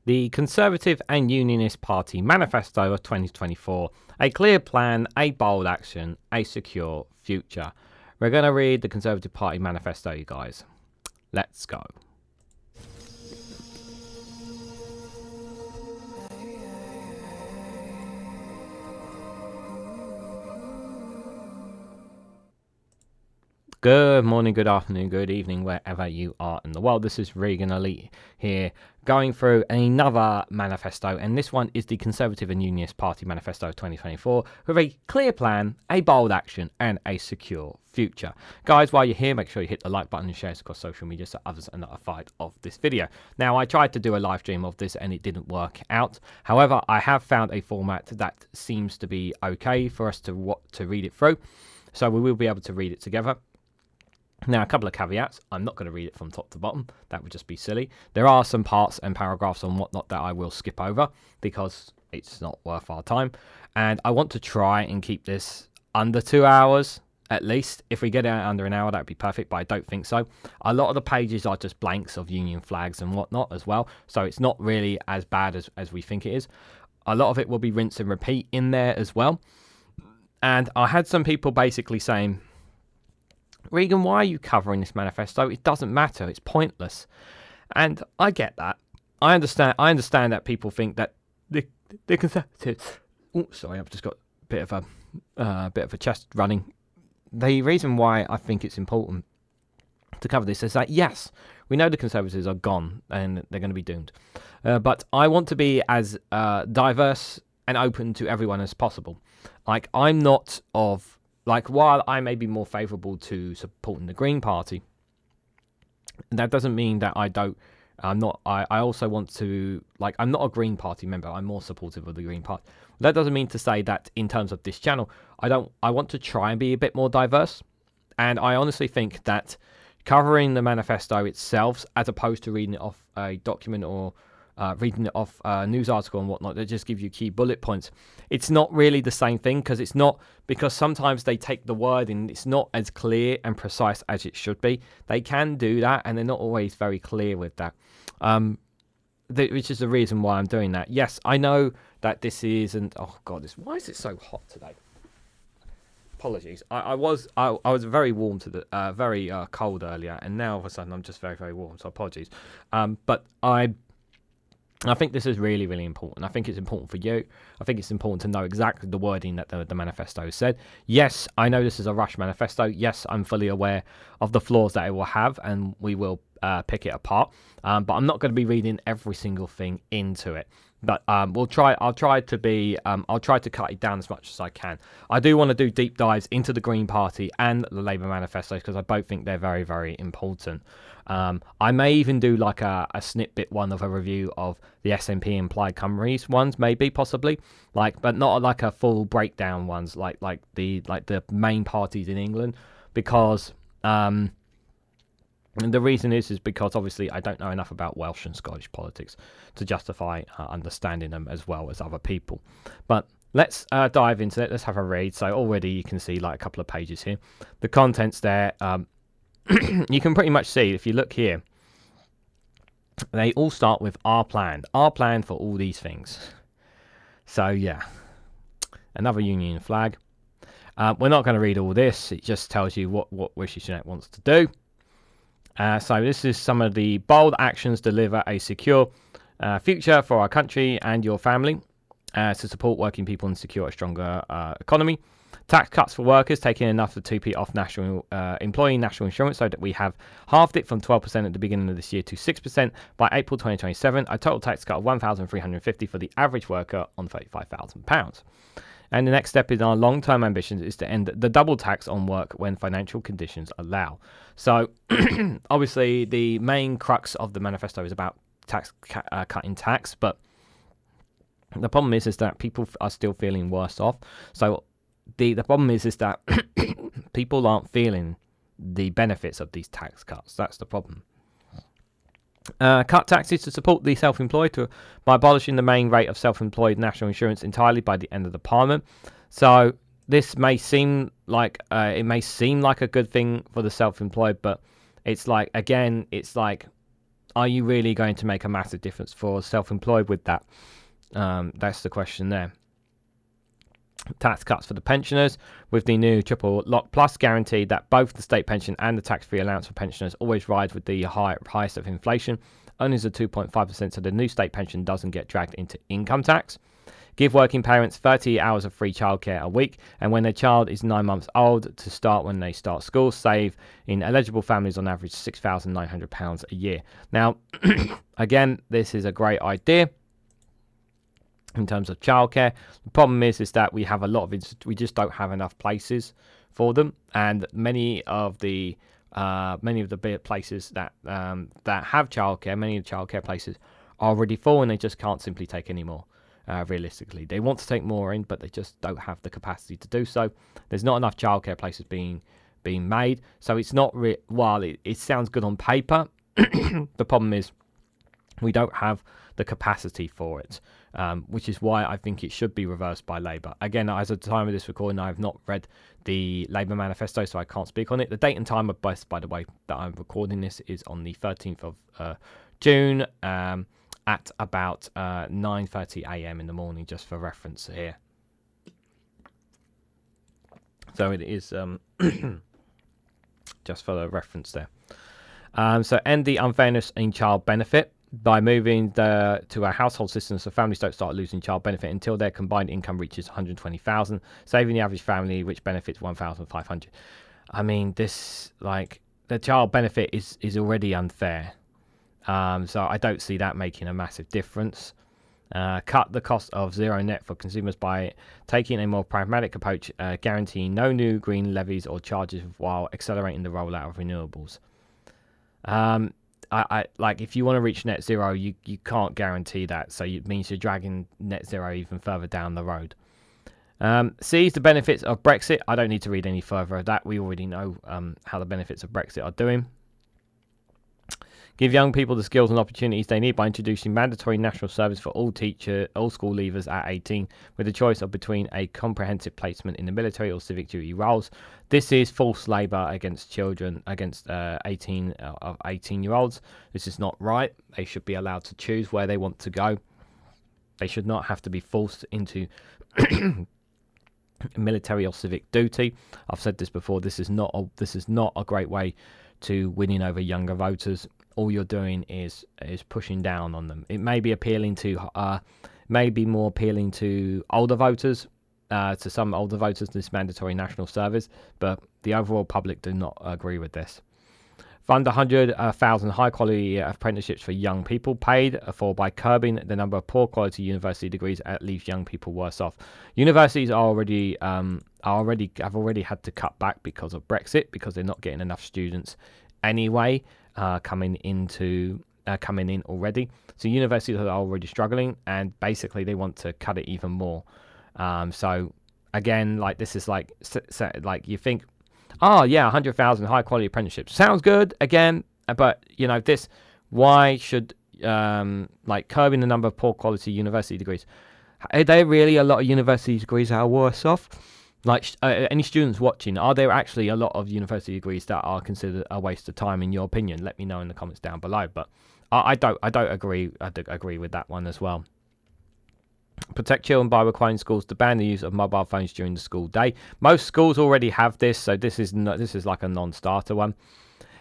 the Conservative and Unionist Party Manifesto of 2024. A clear plan, a bold action, a secure future. We're going to read the Conservative Party Manifesto, you guys. Let's go. Good morning, good afternoon, good evening, wherever you are in the world. This is Reganelite here, going through another manifesto, and this one is the Conservative and Unionist Party Manifesto 2024, with a clear plan, a bold action, and a secure future. Guys, while you're here, make sure you hit the like button and share it across social media so others are notified of this video. Now, I tried to do a live stream of this and it didn't work out. However, I have found a format that seems to be okay for us to read it through, so we will be able to read it together. Now, a couple of caveats. I'm not going to read it from top to bottom. That would just be silly. There are some parts and paragraphs and whatnot that I will skip over because it's not worth our time. And I want to try and keep this under 2 hours, at least. If we get it under an hour, that'd be perfect, but I don't think so. A lot of the pages are just blanks of union flags and whatnot as well. So it's not really as bad as we think it is. A lot of it will be rinse and repeat in there as well. And I had some people basically saying, Regan, why are you covering this manifesto? It doesn't matter. It's pointless. And I get that. I understand that people think that the Conservatives. Oh, sorry, I've just got a bit of a chest running. The reason why I think it's important to cover this is that yes, we know the Conservatives are gone and they're going to be doomed. But I want to be as diverse and open to everyone as possible. Like, I'm not of. Like, while I may be more favourable to supporting the Green Party, that doesn't mean that I also want to, like, I'm not a Green Party member. I'm more supportive of the Green Party. That doesn't mean to say that in terms of this channel, I want to try and be a bit more diverse. And I honestly think that covering the manifesto itself, as opposed to reading it off a document or reading it off a news article and whatnot, that just give you key bullet points. It's not really the same thing because sometimes they take the word and it's not as clear and precise as it should be. They can do that and they're not always very clear with that, which is the reason why I'm doing that. Yes, I know that this isn't. Oh God, why is it so hot today? Apologies. I was very warm very cold earlier, and now all of a sudden I'm just very, very warm. So apologies. But I think this is really, really important. I think it's important for you. I think it's important to know exactly the wording that the manifesto said. Yes, I know this is a rush manifesto. Yes, I'm fully aware of the flaws that it will have, and we will pick it apart. But I'm not going to be reading every single thing into it. But I'll try to cut it down as much as I can. I do want to do deep dives into the Green Party and the Labour manifestos because I both think they're very, very important. I may even do like a snippet one of a review of the SNP and Plaid Cymru's ones, maybe, possibly, but not like a full breakdown ones like the main parties in England, because and the reason is because obviously I don't know enough about Welsh and Scottish politics to justify understanding them as well as other people. But let's dive into it. Let's have a read. So already you can see like a couple of pages here. The contents there, you can pretty much see, if you look here, they all start with our plan for all these things. So yeah, another union flag. We're not going to read all this. It just tells you what Rishi Sunak wants to do. So this is some of the bold actions deliver a secure future for our country and your family, to support working people and secure a stronger economy. Tax cuts for workers, taking enough of the 2p off national employee national insurance so that we have halved it from 12% at the beginning of this year to 6% by April 2027. A total tax cut of £1,350 for the average worker on £35,000. And the next step in our long-term ambitions is to end the double tax on work when financial conditions allow. So, obviously, the main crux of the manifesto is about cutting tax, but the problem is that people are still feeling worse off. So, the problem is that people aren't feeling the benefits of these tax cuts. That's the problem. Cut taxes to support the self-employed by abolishing the main rate of self-employed national insurance entirely by the end of the Parliament. So this may seem like a good thing for the self-employed, but it's like, again, it's like are you really going to make a massive difference for self-employed with that? That's the question there. Tax cuts for the pensioners with the new triple lock plus guaranteed that both the state pension and the tax-free allowance for pensioners always rise with the highest of inflation. Only the 2.5% of the new state pension doesn't get dragged into income tax. Give working parents 30 hours of free childcare a week, and when their child is 9 months old to start when they start school, save in eligible families on average £6,900 a year. Now, again, this is a great idea in terms of childcare. The problem is that we have a lot of we just don't have enough places for them, and many of the places that have childcare, many of the childcare places are already full, and they just can't simply take any more. Realistically, they want to take more in, but they just don't have the capacity to do so. There's not enough childcare places being made, so it's not while it sounds good on paper, the problem is we don't have the capacity for it, which is why I think it should be reversed by Labour. Again, as of the time of this recording, I have not read the Labour manifesto, so I can't speak on it. The date and time of by the way, that I'm recording this is on the 13th of June, at about 9:30 a.m. in the morning, just for reference here. So it is just for the reference there. So end the unfairness in child benefit by moving to a household system so families don't start losing child benefit until their combined income reaches 120,000, saving the average family which benefits 1,500. I mean, this, like, the child benefit is already unfair. So I don't see that making a massive difference. Cut the cost of zero net for consumers by taking a more pragmatic approach, guaranteeing no new green levies or charges while accelerating the rollout of renewables. I like, if you want to reach net zero, you can't guarantee that, so it means you're dragging net zero even further down the road. Seize the benefits of Brexit. I don't need to read any further of that. We already know how the benefits of Brexit are doing. Give young people the skills and opportunities they need by introducing mandatory national service for all school leavers at 18, with a choice of between a comprehensive placement in the military or civic duty roles. This is false labour against children, against 18-year-olds. This is not right. They should be allowed to choose where they want to go. They should not have to be forced into military or civic duty. I've said this before. This is not a great way to winning over younger voters. All you're doing is pushing down on them. It may be appealing to, more appealing to older voters, to some older voters, this mandatory national service, but the overall public do not agree with this. Fund 100,000 high-quality apprenticeships for young people, paid for by curbing the number of poor-quality university degrees that leaves young people worse off. Universities have already had to cut back because of Brexit, because they're not getting enough students anyway. Coming in already, so universities are already struggling, and basically they want to cut it even more. So again, like, this is like you think, oh yeah, 100,000 high quality apprenticeships sounds good again, but you know, this, why should like curbing the number of poor quality university degrees? Are there really a lot of university degrees that are worse off? Like, any students watching, are there actually a lot of university degrees that are considered a waste of time, in your opinion? Let me know in the comments down below. But I don't agree. I do agree with that one as well. Protect children by requiring schools to ban the use of mobile phones during the school day. Most schools already have this, so this is like a non-starter one.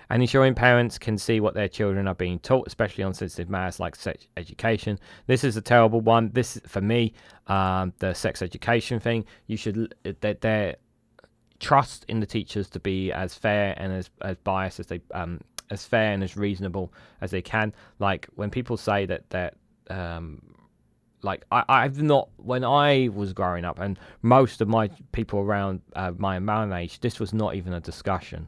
And ensuring parents can see what their children are being taught, especially on sensitive matters like sex education. This is a terrible one. This, for me, the sex education thing, you should, their trust in the teachers to be as fair and as biased as they, as fair and as reasonable as they can. Like, when people say that like, I've not, when I was growing up, and most of my people around my own age, this was not even a discussion.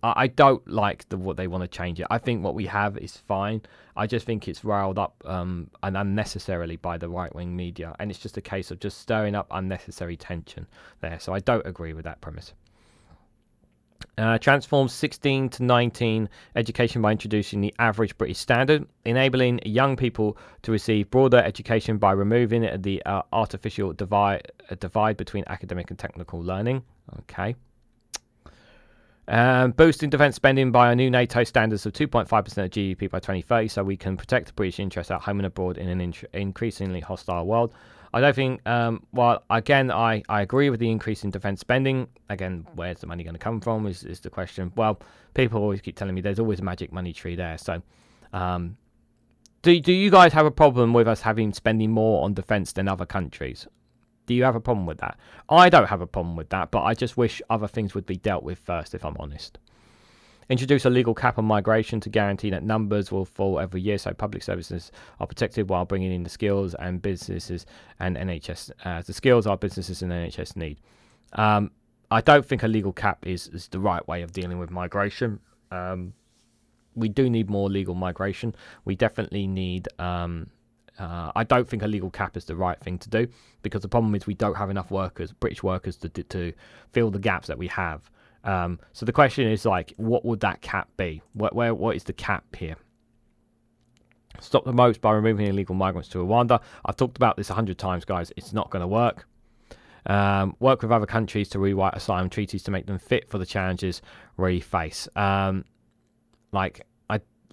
I don't like what they want to change it. I think what we have is fine. I just think it's riled up and unnecessarily by the right-wing media, and it's just a case of just stirring up unnecessary tension there. So I don't agree with that premise. Transforms 16 to 19 education by introducing the average British standard, enabling young people to receive broader education by removing the artificial divide between academic and technical learning. Okay. Boosting defence spending by our new NATO standards of 2.5% of GDP by 2030 so we can protect the British interests at home and abroad in an increasingly hostile world. I don't think, well, again, I agree with the increase in defence spending. Again, where's the money going to come from is the question. Well, people always keep telling me there's always a magic money tree there. So, do you guys have a problem with us spending more on defence than other countries? Do you have a problem with that? I don't have a problem with that, but I just wish other things would be dealt with first, if I'm honest. Introduce a legal cap on migration to guarantee that numbers will fall every year so public services are protected while bringing in the skills and businesses and NHS. The skills our businesses and NHS need. I don't think a legal cap is the right way of dealing with migration. We do need more legal migration. We definitely need... I don't think a legal cap is the right thing to do because the problem is we don't have enough workers, British workers, to fill the gaps that we have. So the question is like, what would that cap be? What is the cap here? Stop the most by removing illegal migrants to Rwanda. I've talked about this 100 times, guys. It's not going to work. Work with other countries to rewrite asylum treaties to make them fit for the challenges we face.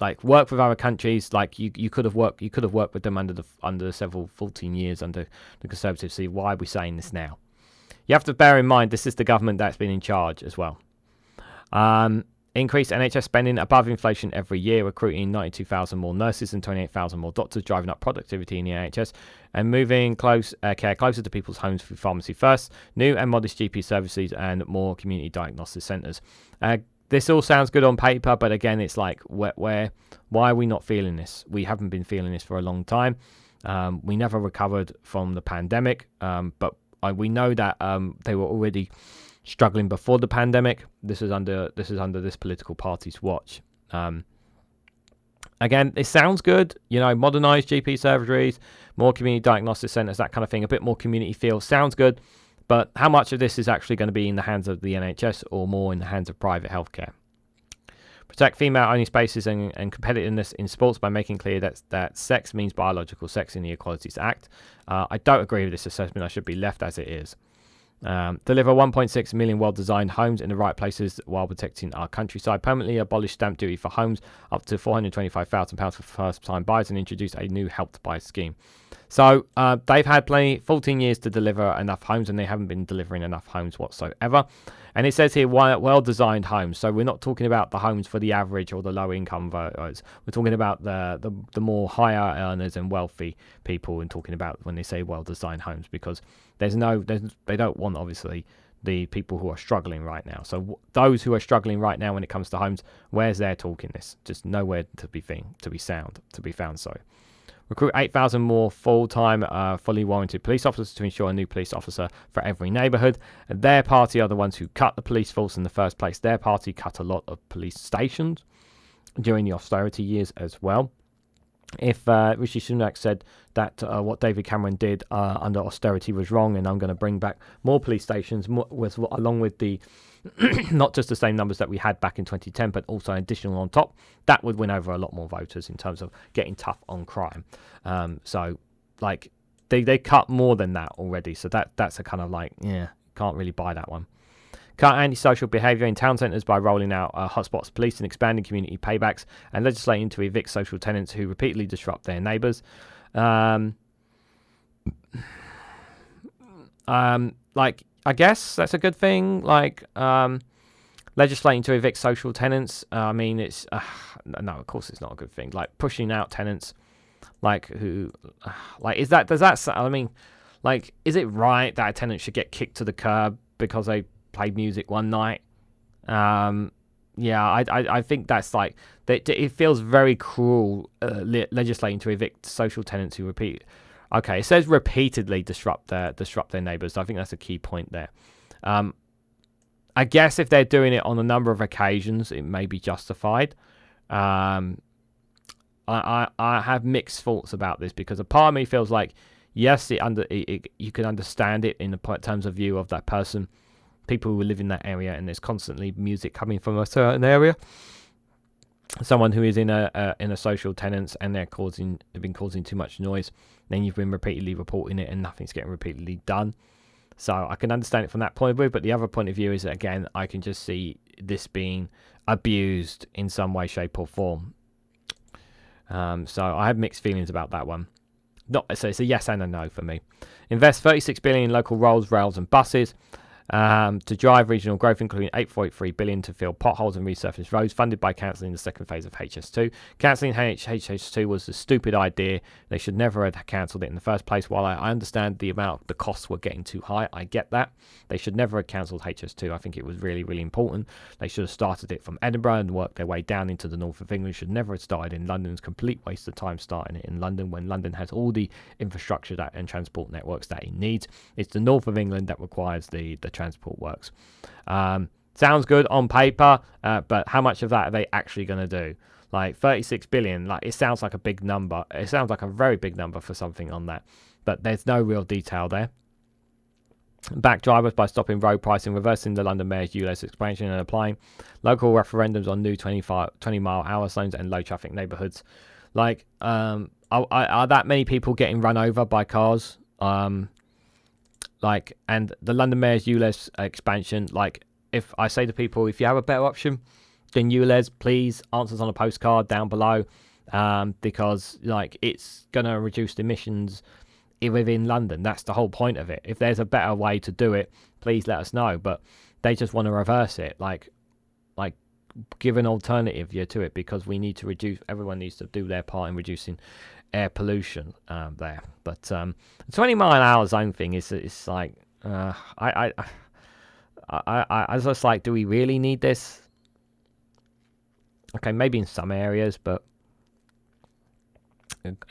Like work with other countries, like you could have worked with them under several 14 years under the Conservatives. See, why are we saying this now? You have to bear in mind this is the government that's been in charge as well. Increase NHS spending above inflation every year, recruiting 92,000 more nurses and 28,000 more doctors, driving up productivity in the NHS, and moving care closer to people's homes through pharmacy first, new and modest GP services, and more community diagnosis centres. This all sounds good on paper, but again, it's like, why are we not feeling this? We haven't been feeling this for a long time. We never recovered from the pandemic, but we know that they were already struggling before the pandemic. This is under this political party's watch. Again, it sounds good. Modernised GP surgeries, more community diagnosis centres, that kind of thing. A bit more community feel sounds good. But how much of this is actually going to be in the hands of the NHS or more in the hands of private healthcare? Protect female-only spaces and competitiveness in sports by making clear that sex means biological sex in the Equalities Act. I don't agree with this assessment. I should be left as it is. Deliver 1.6 million well-designed homes in the right places while protecting our countryside. Permanently abolish stamp duty for homes up to £425,000 for first-time buyers and introduce a new Help to Buy scheme. So they've had 14 years to deliver enough homes, and they haven't been delivering enough homes whatsoever. And it says here, well-designed homes. So we're not talking about the homes for the average or the low-income voters. We're talking about the more higher earners and wealthy people, and talking about when they say well-designed homes, because they don't want, obviously, the people who are struggling right now. So those who are struggling right now when it comes to homes, where's their talk in this? Just nowhere to be found. Sorry. Recruit 8,000 more full-time, fully warranted police officers to ensure a new police officer for every neighbourhood. And their party are the ones who cut the police force in the first place. Their party cut a lot of police stations during the austerity years as well. If Rishi Sunak said that what David Cameron did under austerity was wrong, and I'm going to bring back more police stations, along with the not just the same numbers that we had back in 2010, but also additional on top, that would win over a lot more voters in terms of getting tough on crime. So, like, they cut more than that already. So that's a kind of like, can't really buy that one. Cut antisocial behaviour in town centres by rolling out hotspots police and expanding community paybacks, and legislating to evict social tenants who repeatedly disrupt their neighbours. Like, I guess that's a good thing. Like, legislating to evict social tenants. I mean, it's no, of course it's not a good thing. Like, pushing out tenants, like, who, like, is it right that a tenant should get kicked to the curb because they played music one night? I think that's like, it feels very cruel legislating to evict social tenants who repeat. Okay, it says repeatedly disrupt their neighbours. So I think that's a key point there. I guess if they're doing it on a number of occasions, it may be justified. I have mixed thoughts about this, because a part of me feels like, yes, you can understand it in the terms of view of that person, people who live in that area, and there's constantly music coming from a certain area. Someone who is in a social tenants and they've been causing too much noise, then you've been repeatedly reporting it and nothing's getting repeatedly done. So I can understand it from that point of view, but the other point of view is that, again, I can just see this being abused in some way, shape, or form. So I have mixed feelings about that one. So it's a yes and a no for me. Invest 36 billion in local roads, rails, and buses to drive regional growth, including 8.3 billion to fill potholes and resurface roads, funded by cancelling the second phase of HS2. Cancelling HS2 was a stupid idea. They should never have cancelled it in the first place. While I understand the costs were getting too high, I get that. They should never have cancelled HS2. I think it was really, really important. They should have started it from Edinburgh and worked their way down into the north of England. Should never have started in London. It's a complete waste of time starting it in London when London has all the infrastructure and transport networks that it needs. It's the north of England that requires the transport works. Sounds good on paper, but how much of that are they actually going to do? Like 36 billion, like it sounds like a big number. It sounds like a very big number for something on that, but there's no real detail there. Back drivers by stopping road pricing, reversing the London Mayor's ULEZ expansion, and applying local referendums on new 20-mile-hour zones and low traffic neighbourhoods. Like, are that many people getting run over by cars? And the London Mayor's ULEZ expansion, like, if I say to people, if you have a better option than ULEZ, please, answers on a postcard down below, because, like, it's going to reduce emissions within London. That's the whole point of it. If there's a better way to do it, please let us know. But they just want to reverse it, like give an alternative to it, because we need to reduce. Everyone needs to do their part in reducing air pollution there. But the 20-mile-an-hour zone thing is like I was just like, do we really need this? Okay, maybe in some areas, but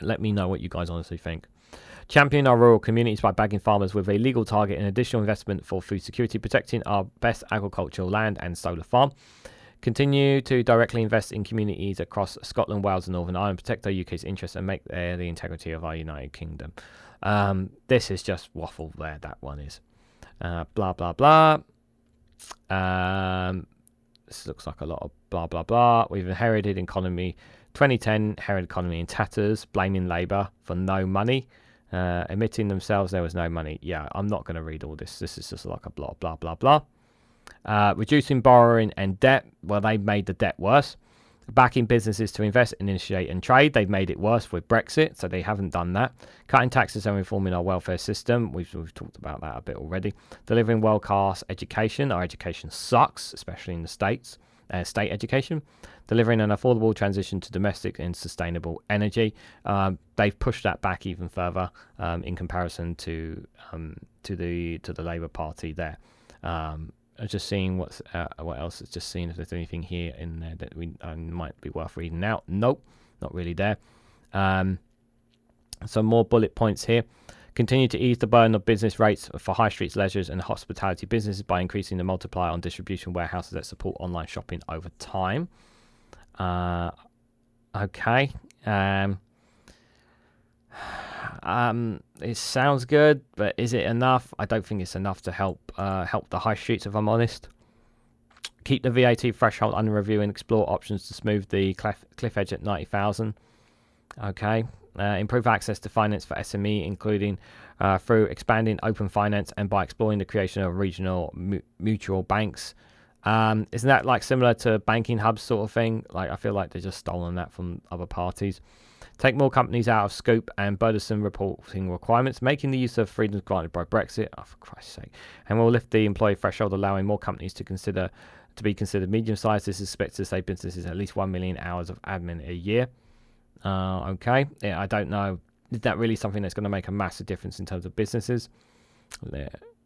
let me know what you guys honestly think. Champion our rural communities by bagging farmers with a legal target and additional investment for food security, protecting our best agricultural land and solar farm. Continue to directly invest in communities across Scotland, Wales, and Northern Ireland, protect our UK's interests, and make the integrity of our United Kingdom. This is just waffle there, that one is. Blah, blah, blah. This looks like a lot of blah, blah, blah. We've inherited economy, 2010, inherited economy in tatters, blaming Labour for no money. Admitting themselves there was no money. Yeah, I'm not going to read all this. This is just like a blah, blah, blah, blah. Reducing borrowing and debt. Well, they made the debt worse. Backing businesses to invest, initiate and trade. They've made it worse with Brexit, so they haven't done that. Cutting taxes and reforming our welfare system. We've talked about that a bit already. Delivering world-class education. Our education sucks, especially in the States. State education. Delivering an affordable transition to domestic and sustainable energy. They've pushed that back even further in comparison to the Labour Party there. I'm just seeing what else. It's just seeing if there's anything here in there that might be worth reading out. Nope, not really there. Some more bullet points here. Continue to ease the burden of business rates for high streets, leisures, and hospitality businesses by increasing the multiplier on distribution warehouses that support online shopping over time. Okay. It sounds good, but is it enough? I don't think it's enough to help the high streets, if I'm honest. Keep the VAT threshold under review and explore options to smooth the cliff edge at 90,000. Okay. Improve access to finance for SME, including through expanding open finance and by exploring the creation of regional mutual banks. Isn't that like similar to banking hubs sort of thing? Like, I feel like they're just stolen that from other parties. Take more companies out of scope and burdensome reporting requirements, making the use of freedoms granted by Brexit. Oh, for Christ's sake. And we'll lift the employee threshold, allowing more companies to be considered medium-sized. This is expected to save businesses at least 1 million hours of admin a year. Okay. Yeah, I don't know. Is that really something that's going to make a massive difference in terms of businesses?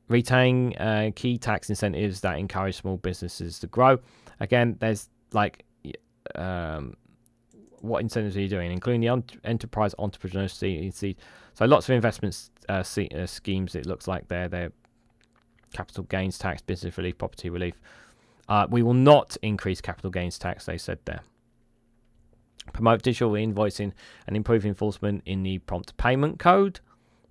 Retain key tax incentives that encourage small businesses to grow. Again, there's like, what incentives are you doing? Including the enterprise entrepreneurs. So lots of investment schemes. It looks like they're capital gains tax, business relief, property relief. We will not increase capital gains tax, they said there. Promote digital invoicing and improve enforcement in the prompt payment code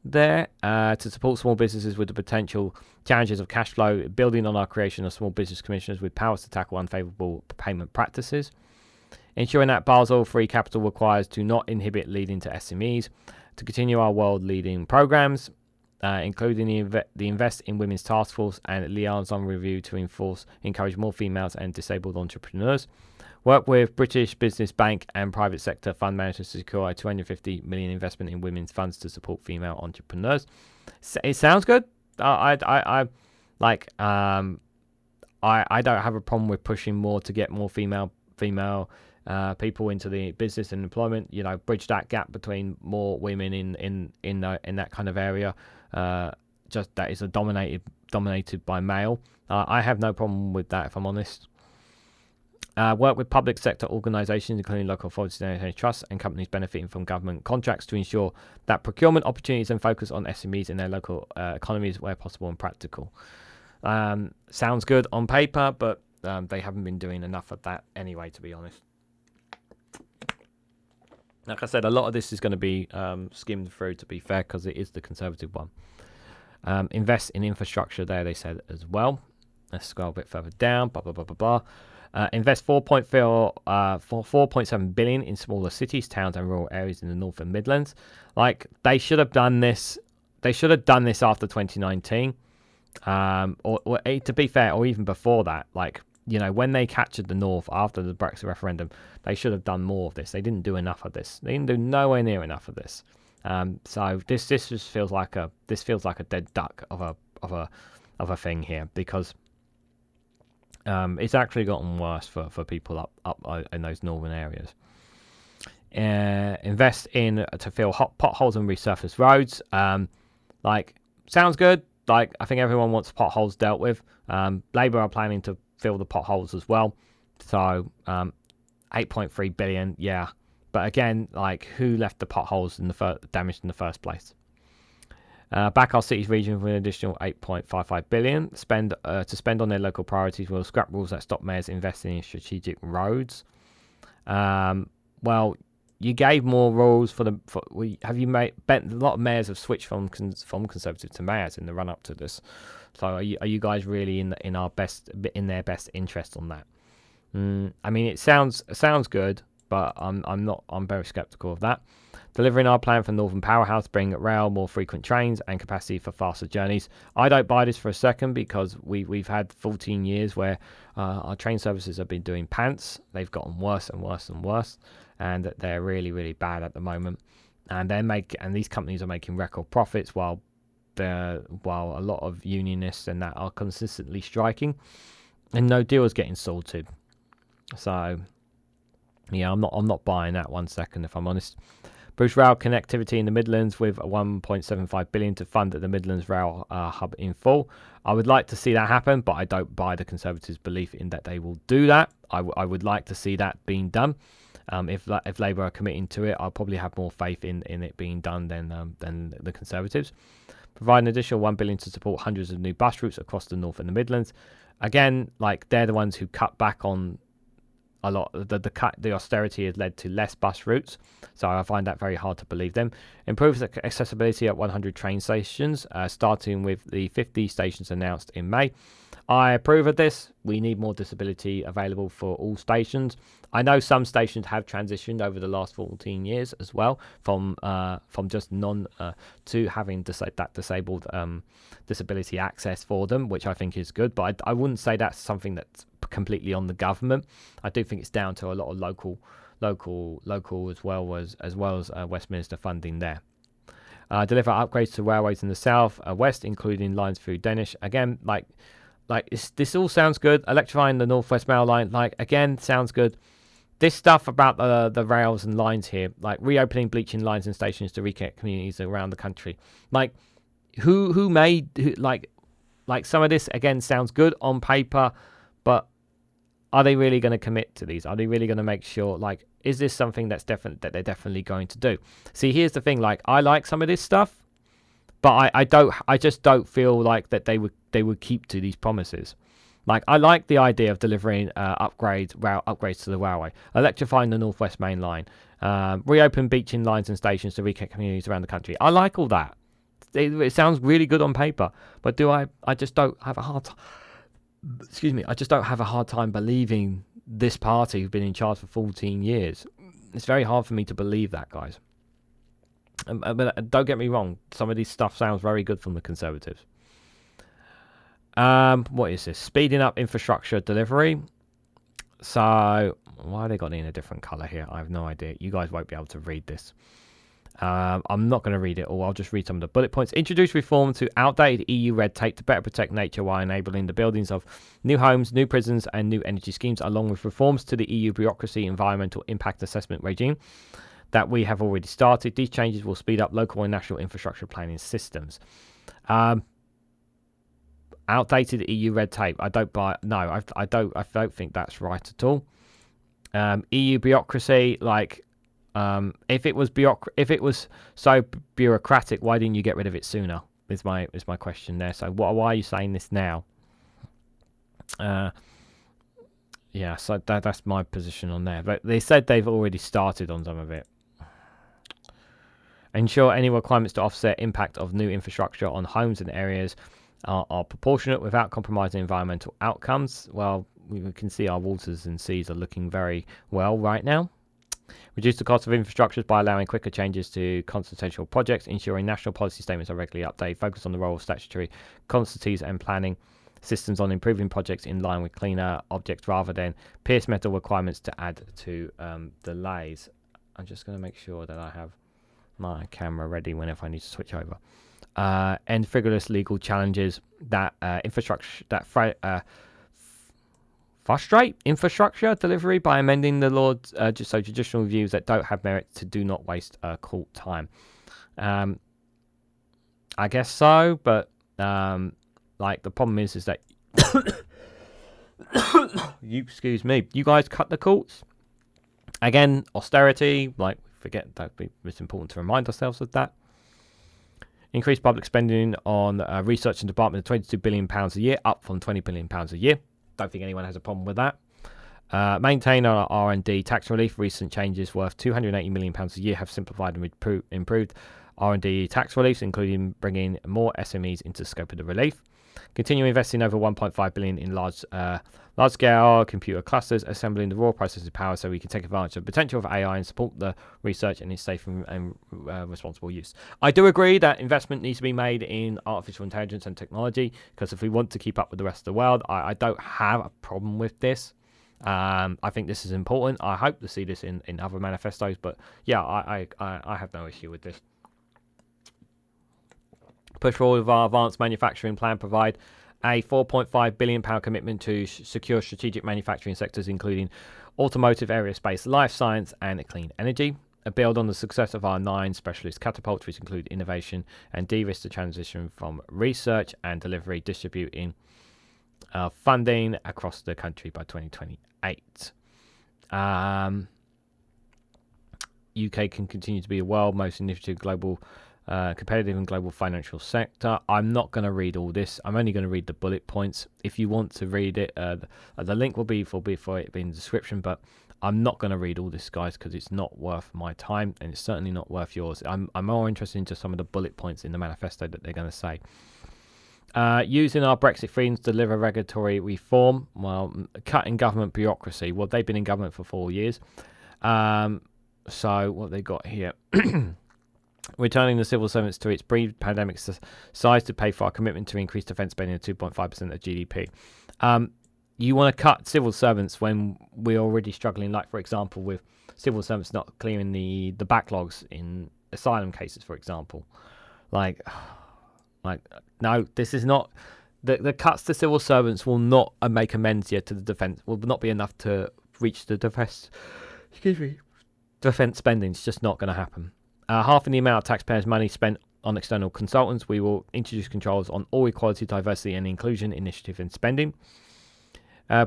there to support small businesses with the potential challenges of cash flow, building on our creation of small business commissioners with powers to tackle unfavourable payment practices. Ensuring that Basel free capital requires to not inhibit leading to SMEs, to continue our world leading programs, including the Invest in Women's Task Force and Liaison Review to encourage more females and disabled entrepreneurs. Work with British Business Bank and private sector fund managers to secure a 250 million investment in women's funds to support female entrepreneurs. It sounds good. I don't have a problem with pushing more to get more female people into the business and employment. Bridge that gap between more women in that kind of area. Just that is dominated by male. I have no problem with that, if I'm honest. Work with public sector organisations, including local authorities and trusts, and companies benefiting from government contracts to ensure that procurement opportunities and focus on SMEs in their local economies where possible and practical. Sounds good on paper, but they haven't been doing enough of that anyway, to be honest. Like I said, a lot of this is going to be skimmed through, to be fair, because it is the Conservative one. Invest in infrastructure there, they said as well. Let's scroll a bit further down. Invest 4.7 billion in smaller cities, towns, and rural areas in the North and Midlands. Like, they should have done this. They should have done this after 2019, or to be fair, or even before that. Like, when they captured the North after the Brexit referendum, they should have done more of this. They didn't do enough of this. They didn't do nowhere near enough of this. So this just feels like a dead duck of a thing here, because it's actually gotten worse for people up in those northern areas. Invest in to fill potholes and resurface roads. Sounds good. I think everyone wants potholes dealt with. Labour are planning to fill the potholes as well. So 8.3 billion, yeah. But again, who left the potholes damaged in the first place? Back our city's region with an additional 8.55 billion to spend on their local priorities. We'll scrap rules that stop mayors investing in strategic roads. Well, you gave more rules bent a lot of mayors have switched from Conservative to mayors in the run up to this. So are you guys really in their best interest on that? I mean, it sounds good, but I'm very skeptical of that. Delivering our plan for Northern Powerhouse, bring rail, more frequent trains, and capacity for faster journeys. I don't buy this for a second, because we've had 14 years where our train services have been doing pants. They've gotten worse and worse and worse, and they're really, really bad at the moment. And these companies are making record profits while a lot of unionists and that are consistently striking, and no deal is getting sorted. So yeah, I'm not buying that 1 second, if I'm honest. Boost rail connectivity in the Midlands with 1.75 billion to fund the Midlands rail hub in full. I would like to see that happen, but I don't buy the Conservatives' belief in that they will do that. I would like to see that being done. If Labour are committing to it, I'll probably have more faith in it being done than the Conservatives. Provide an additional 1 billion to support hundreds of new bus routes across the North and the Midlands. Again, they're the ones who cut back on a lot. The austerity has led to less bus routes, so I find that very hard to believe them. Improves accessibility at 100 train stations, starting with the 50 stations announced in May. I approve of this. We need more disability available for all stations. I know some stations have transitioned over the last 14 years as well from just to having that disabled disability access for them, which I think is good. But I wouldn't say that's something that's completely on the government. I do think it's down to a lot of local as well as Westminster funding there. Deliver upgrades to railways in the south, west, including lines through Danish. Again, this all sounds good. Electrifying the North West Mail Line, again, sounds good. This stuff about the rails and lines here, reopening bleaching lines and stations to reconnect communities around the country. Who made some of this again sounds good on paper, but are they really going to commit to these? Are they really going to make sure? Is this something that they're definitely going to do? See, here's the thing. I like some of this stuff, but I just don't feel like that they would keep to these promises. I like the idea of delivering upgrades to the railway, electrifying the North West Main Line, reopen beaching lines and stations to reconnect communities around the country. I like all that. It sounds really good on paper, but I just don't have a hard time. Excuse me. I just don't have a hard time believing this party who've been in charge for 14 years. It's very hard for me to believe that, guys. But don't get me wrong, some of these stuff sounds very good from the Conservatives. What is this? Speeding up infrastructure delivery. So why are they got it in a different color here? I have no idea. You guys won't be able to read this. I'm not going to read it all. I'll just read some of the bullet points. Introduce reform to outdated EU red tape to better protect nature while enabling the buildings of new homes, new prisons, and new energy schemes, along with reforms to the EU bureaucracy environmental impact assessment regime that we have already started. These changes will speed up local and national infrastructure planning systems. Outdated EU red tape. I don't buy. No, I don't think that's right at all. EU bureaucracy, like. If it was so bureaucratic, why didn't you get rid of it sooner? Is my question there. So why are you saying this now? Yeah, so that's my position on there. But they said they've already started on some of it. Ensure any requirements to offset impact of new infrastructure on homes and areas are proportionate without compromising environmental outcomes. Well, we can see our waters and seas are looking very well right now. Reduce the cost of infrastructures by allowing quicker changes to consultative projects, ensuring national policy statements are regularly updated, focus on the role of statutory consultancies and planning systems on improving projects in line with cleaner objects rather than pierce metal requirements to add to delays. I'm just going to make sure that I have my camera ready whenever I need to switch over. End frivolous legal challenges that infrastructure that frustrate infrastructure delivery by amending the law just so judicial reviews that don't have merit to do not waste court time. I guess so, but like the problem is that excuse me, you guys cut the courts again. Austerity, like forget that. It's important to remind ourselves of that. Increase public spending on research and development of £22 billion a year, up from £20 billion a year. Don't think anyone has a problem with that. Maintain our R&D tax relief. Recent changes worth £280 million a year have simplified and improved R&D tax reliefs, including bringing more SMEs into the scope of the relief. Continue investing over £1.5 billion in large-scale computer clusters, assembling the raw processing power so we can take advantage of the potential of AI and support the research and its safe and responsible use. I do agree that investment needs to be made in artificial intelligence and technology, because if we want to keep up with the rest of the world, I don't have a problem with this. I think this is important. I hope to see this in other manifestos, but yeah, I have no issue with this. Push forward with our advanced manufacturing plan, provide a £4.5 billion commitment to secure strategic manufacturing sectors, including automotive, aerospace, life science, and clean energy. Build on the success of our 9 specialist catapults, which include innovation, and de-risk the transition from research and delivery, distributing funding across the country by 2028. UK can continue to be the world's most innovative global competitive and global financial sector. I'm not going to read all this. I'm only going to read the bullet points. If you want to read it, the link will be for it in the description, but I'm not going to read all this, guys, because it's not worth my time, and it's certainly not worth yours. I'm more interested in just some of the bullet points in the manifesto that they're going to say. Using our Brexit freedoms to deliver regulatory reform. Well, cutting government bureaucracy. Well, they've been in government for 4 years. So what they got here. Returning the civil servants to its pre-pandemic size to pay for our commitment to increase defence spending to 2.5% of GDP. You want to cut civil servants when we're already struggling, like, for example, with civil servants not clearing the backlogs in asylum cases, for example. Like, no, this is not... The cuts to civil servants will not make amends yet to the defence, will not be enough to reach the defence spending. It's just not going to happen. Half in the amount of taxpayers' money spent on external consultants. We will introduce controls on all equality, diversity and inclusion initiative and spending.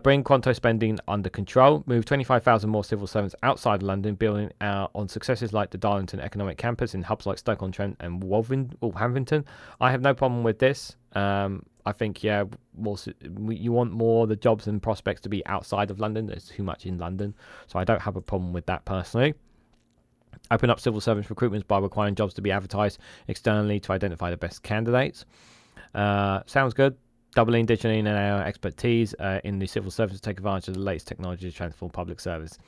Bring Quanto spending under control. Move 25,000 more civil servants outside London, building on successes like the Darlington Economic Campus in hubs like Stoke-on-Trent and Wolverhampton. I have no problem with this. I think, yeah, you want more of the jobs and prospects to be outside of London. There's too much in London. So I don't have a problem with that personally. Open up civil service recruitment by requiring jobs to be advertised externally to identify the best candidates. Sounds good. Doubling digital and AI expertise in the civil service to take advantage of the latest technology to transform public service.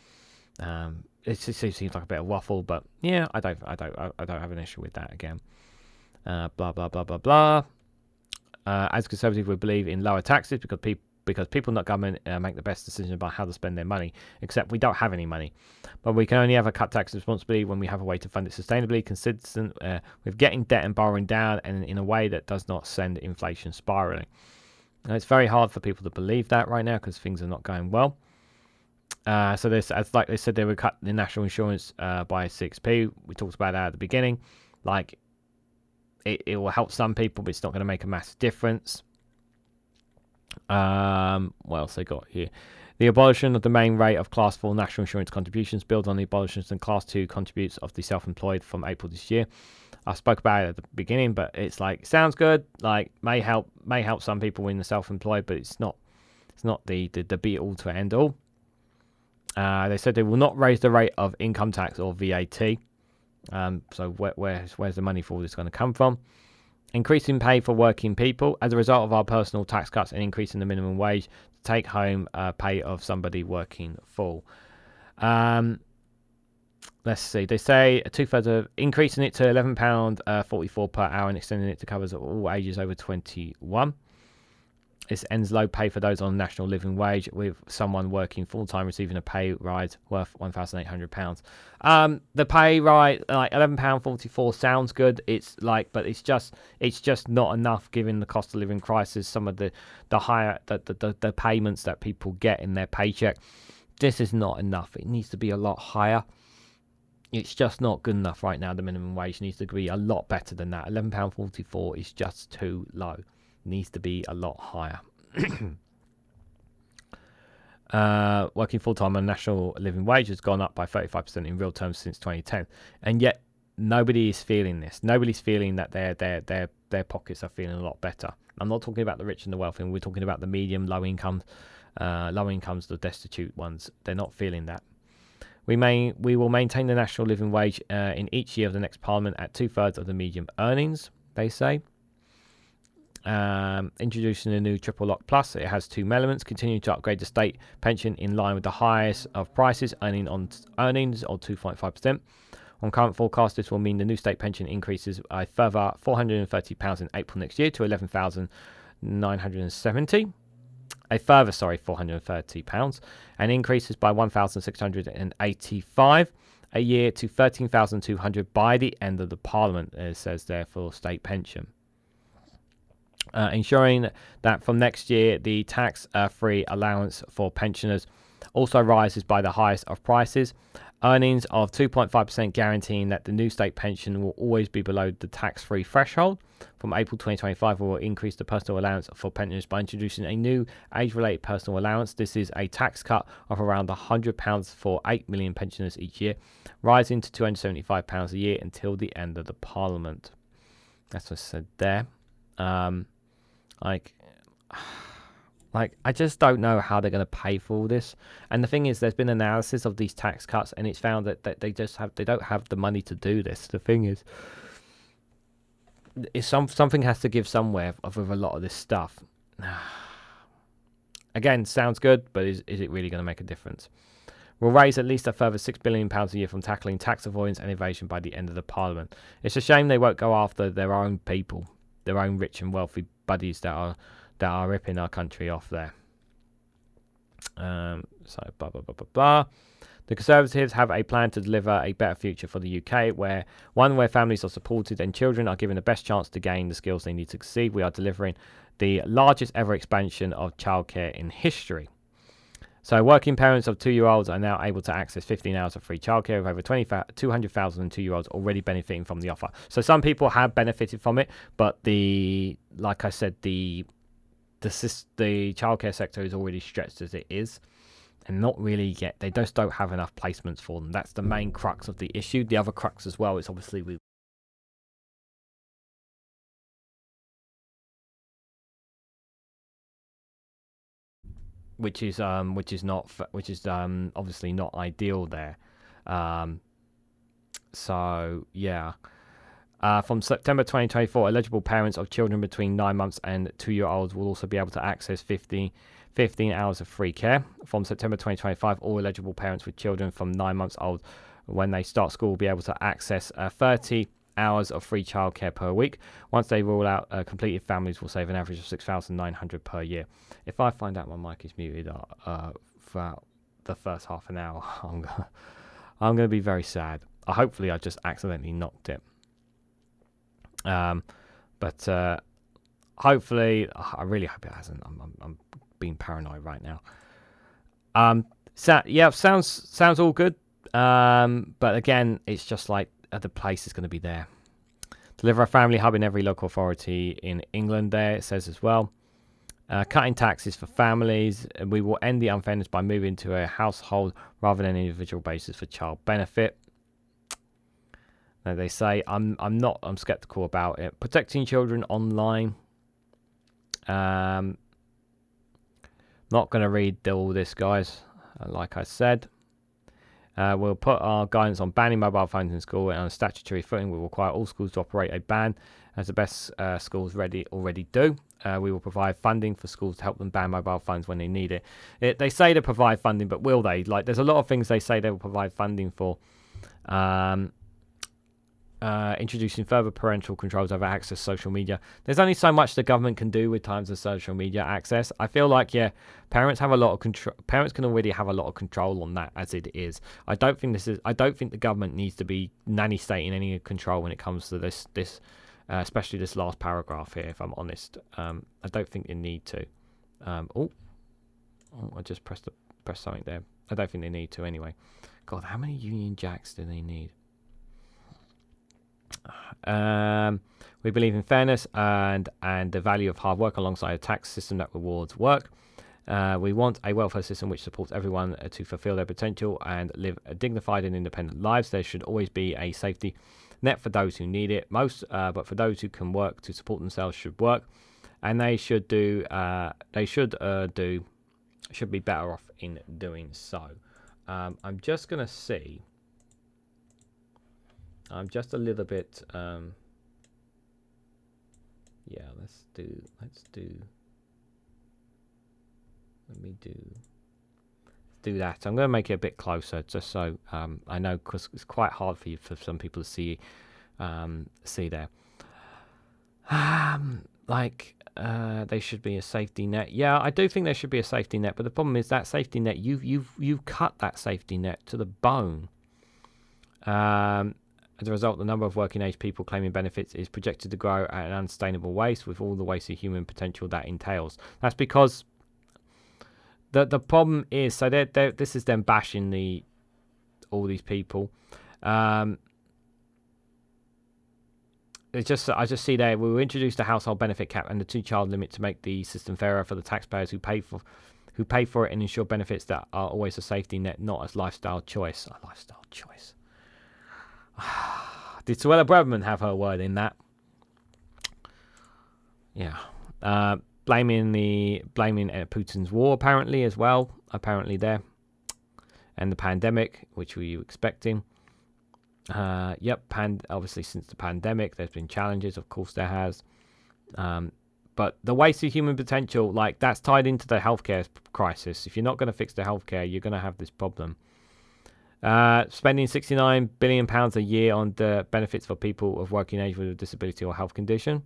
It just seems like a bit of waffle, but yeah, I don't have an issue with that again. Blah blah blah blah blah. As Conservatives, we believe in lower taxes because people, not government, make the best decision about how to spend their money. Except we don't have any money, but we can only ever cut taxes responsibly when we have a way to fund it sustainably, consistent with getting debt and borrowing down, and in a way that does not send inflation spiraling. And it's very hard for people to believe that right now because things are not going well. So this, as like they said, they would cut the national insurance by 6p. We talked about that at the beginning. Like, it will help some people, but it's not going to make a massive difference. What else they got here? The abolition of the main rate of Class 4 national insurance contributions builds on the abolitions and Class 2 contributes of the self-employed from April this year. I spoke about it at the beginning, but it's like, sounds good. Like, may help some people in the self-employed, but it's not the be all to end all. They said they will not raise the rate of income tax or VAT. So where's the money for all this going to come from? Increasing pay for working people as a result of our personal tax cuts and increasing the minimum wage to take home pay of somebody working full. Let's see. They say 2/3 of increasing it to £11.44 per hour and extending it to covers all ages over 21. This ends low pay for those on national living wage, with someone working full time receiving a pay rise worth £1,800. The pay rise, like £11.44, sounds good. It's like, but it's just not enough given the cost of living crisis. Some of the higher the payments that people get in their paycheck, this is not enough. It needs to be a lot higher. It's just not good enough right now. The minimum wage needs to be a lot better than that. £11.44 is just too low. Needs to be a lot higher. Working full-time on national living wage has gone up by 35% in real terms since 2010, and yet nobody is feeling this. Nobody's feeling that their pockets are feeling a lot better. I'm not talking about the rich and the wealthy. We're talking about the medium, low incomes, the destitute ones. They're not feeling that. We will maintain the national living wage in each year of the next parliament at 2/3 of the median earnings, they say. Introducing a new triple lock plus. It has two elements: continuing to upgrade the state pension in line with the highest of prices, earnings of 2.5%. On current forecast, this will mean the new state pension increases a further £430 in April next year to £11,970. A further, £430, and increases by £1,685 a year to £13,200 by the end of the parliament, it says there, for state pension. Ensuring that from next year the tax-free allowance for pensioners also rises by the highest of prices. Earnings of 2.5%, guaranteeing that the new state pension will always be below the tax-free threshold. From April 2025, we will increase the personal allowance for pensioners by introducing a new age-related personal allowance. This is a tax cut of around £100 for 8 million pensioners each year, rising to £275 a year until the end of the parliament. That's what I said there. Like, I just don't know how they're going to pay for all this. And the thing is, there's been analysis of these tax cuts, and it's found that they don't have the money to do this. The thing is something has to give somewhere with a lot of this stuff. Again, sounds good, but is it really going to make a difference? We'll raise at least a further £6 billion a year from tackling tax avoidance and evasion by the end of the parliament. It's a shame they won't go after their own people, their own rich and wealthy buddies that are ripping our country off there. So blah blah blah blah blah. The Conservatives have a plan to deliver a better future for the UK, where families are supported and children are given the best chance to gain the skills they need to succeed. We are delivering the largest ever expansion of childcare in history. So working parents of 2-year-olds are now able to access 15 hours of free childcare, with over 200,000 2-year-olds already benefiting from the offer. So some people have benefited from it, but like I said, the childcare sector is already stretched as it is, and not really they just don't have enough placements for them. That's the main crux of the issue. The other crux as well is obviously which is obviously not ideal there. So yeah. From September 2024, eligible parents of children between 9 months and 2-year-olds will also be able to access 15 15 hours of free care. From September 2025, all eligible parents with children from 9 months old when they start school will be able to access 30 hours of free childcare per week. Once they rule out completed families will save an average of $6,900 per year. If I find out my mic is muted throughout the first half an hour, I'm going to be very sad. Hopefully I just accidentally knocked it. But hopefully, I really hope it hasn't. I'm being paranoid right now. Sounds all good. But again, it's just like the place is going to be there. Deliver a family hub in every local authority in England. There it says as well. Cutting taxes for families. We will end the unfairness by moving to a household rather than an individual basis for child benefit. Now they say I'm skeptical about it. Protecting children online. Not going to read all this, guys. Like I said, we'll put our guidance on banning mobile phones in school and on a statutory footing. We will require all schools to operate a ban, as the best schools already do. We will provide funding for schools to help them ban mobile phones when they need it. They say they provide funding, but will they? Like, there's a lot of things they say they will provide funding for. Introducing further parental controls over access to social media. There's only so much the government can do with times of social media access. I feel like, parents have a lot of control. Parents can already have a lot of control on that as it is. I don't think the government needs to be nanny state in any control when it comes to this especially this last paragraph here. If I'm honest, I don't think they need to. I just pressed something there. I don't think they need to anyway. God, how many Union Jacks do they need? We believe in fairness and the value of hard work alongside a tax system that rewards work. We want a welfare system which supports everyone to fulfill their potential and live dignified and independent lives. There should always be a safety net for those who need it most, but for those who can work to support themselves should work, and they should be better off in doing so. I'm just gonna see. I'm just a little bit. Let's do that. I'm going to make it a bit closer, just so I know, because it's quite hard for some people to see there. They should be a safety net. Yeah, I do think there should be a safety net, but the problem is that safety net, you've cut that safety net to the bone. As a result, the number of working age people claiming benefits is projected to grow at an unsustainable rate, with all the wasted human potential that entails. That's because the problem is, so this is them bashing all these people. I just see there, we will introduce the household benefit cap and the 2-child limit to make the system fairer for the taxpayers who pay for it, and ensure benefits that are always a safety net, not a lifestyle choice. A lifestyle choice. Did Suella Braverman have her word in that? Yeah. Blaming Putin's war apparently as well. Apparently there. And the pandemic, which were you expecting? Obviously since the pandemic there's been challenges, of course there has. But the wasted human potential, like, that's tied into the healthcare crisis. If you're not going to fix the healthcare, you're going to have this problem. Spending £69 billion a year on the benefits for people of working age with a disability or health condition.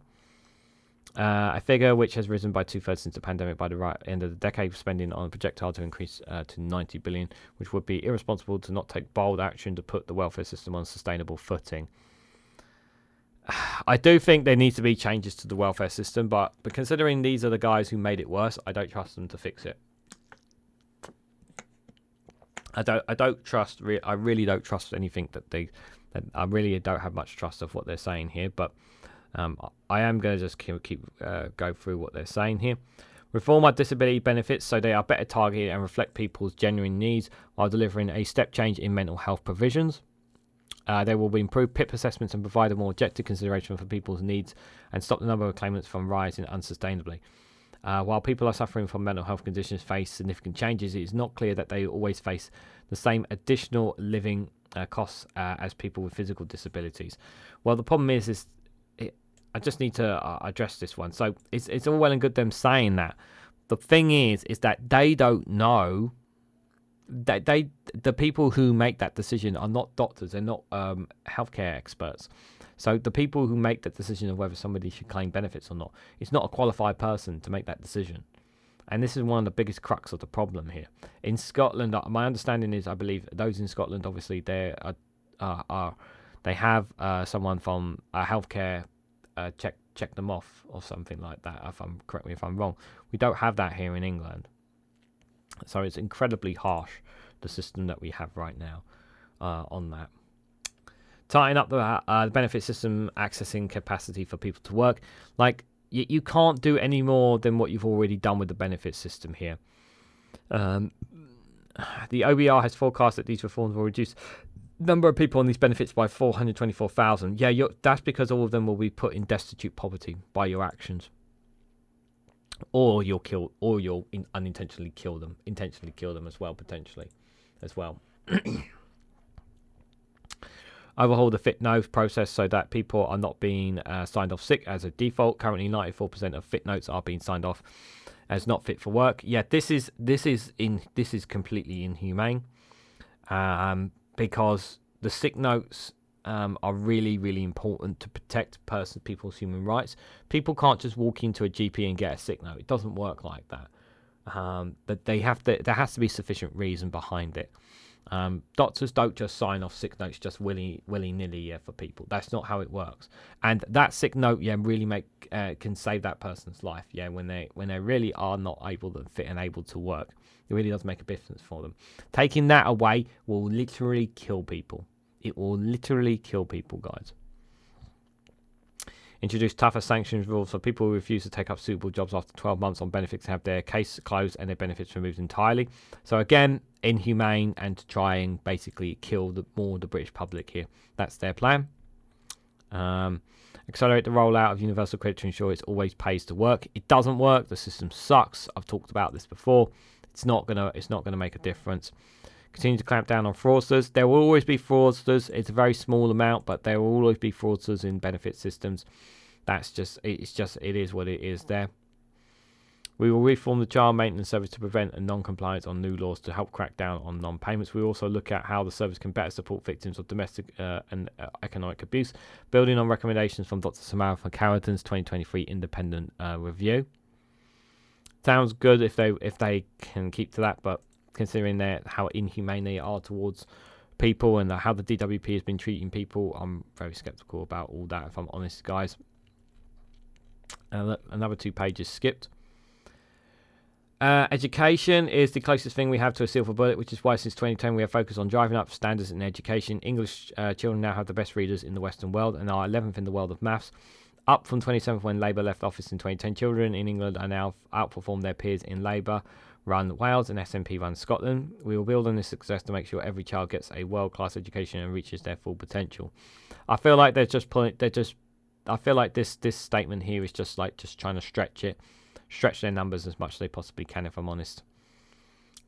A figure which has risen by 2/3 since the pandemic. By the end of the decade, spending on a projectile to increase to $90 billion, which would be irresponsible to not take bold action to put the welfare system on a sustainable footing. I do think there needs to be changes to the welfare system, but considering these are the guys who made it worse, I don't trust them to fix it. I really don't trust anything I really don't have much trust of what they're saying here, but I am going to just go through what they're saying here. Reform our disability benefits so they are better targeted and reflect people's genuine needs while delivering a step change in mental health provisions. They will be improved PIP assessments and provide a more objective consideration for people's needs and stop the number of claimants from rising unsustainably. While people are suffering from mental health conditions face significant changes, it is not clear that they always face the same additional living costs as people with physical disabilities. Well, the problem I just need to address this one. So it's all well and good them saying that, The thing is that they don't know that the people who make that decision are not doctors. They're not healthcare experts. So the people who make that decision of whether somebody should claim benefits or not, it's not a qualified person to make that decision. And this is one of the biggest crux of the problem here. In Scotland, my understanding is, I believe those in Scotland, obviously, they have someone from healthcare check them off or something like that. Correct me if I'm wrong. We don't have that here in England, so it's incredibly harsh, the system that we have right now on that. Tighten up the benefit system accessing capacity for people to work. Like, you can't do any more than what you've already done with the benefit system here. The OBR has forecast that these reforms will reduce number of people on these benefits by 424,000. Yeah, that's because all of them will be put in destitute poverty by your actions. Or you'll unintentionally kill them, intentionally kill them as well, potentially, as well. Overhaul the fit notes process so that people are not being signed off sick as a default. Currently, 94% of fit notes are being signed off as not fit for work. Yeah, this is completely inhumane, because the sick notes are really, really important to protect people's human rights. People can't just walk into a GP and get a sick note. It doesn't work like that. But there has to be sufficient reason behind it. Doctors don't just sign off sick notes just willy-nilly for people. That's not how it works. And that sick note, really can save that person's life. Yeah, when they really are not able to fit and able to work, it really does make a difference for them. Taking that away will literally kill people. It will literally kill people, guys. Introduce tougher sanctions rules for people who refuse to take up suitable jobs after 12 months on benefits to have their case closed and their benefits removed entirely. So again, inhumane, and to try and basically kill the British public here. That's their plan. Accelerate the rollout of universal credit to ensure it always pays to work. It doesn't work. The system sucks. I've talked about this before. It's not gonna make a difference. Continue to clamp down on fraudsters. There will always be fraudsters. It's a very small amount, but there will always be fraudsters in benefit systems. It is what it is there. We will reform the child maintenance service to prevent a non-compliance on new laws to help crack down on non-payments. We also look at how the service can better support victims of domestic and economic abuse, building on recommendations from Dr. Samara from Carrington's 2023 independent review. Sounds good if they can keep to that, but considering how inhumane they are towards people and how the DWP has been treating people, I'm very skeptical about all that, if I'm honest, guys. Another 2 pages skipped. Education is the closest thing we have to a silver bullet, which is why since 2010 we have focused on driving up standards in education. English children now have the best readers in the Western world and are 11th in the world of maths, up from 27th when Labour left office in 2010. Children in England are now outperform their peers in Labour-run Wales and SNP-run Scotland. We will build on this success to make sure every child gets a world-class education and reaches their full potential. I feel like I feel like this statement here is just trying to stretch their numbers as much as they possibly can, if I'm honest.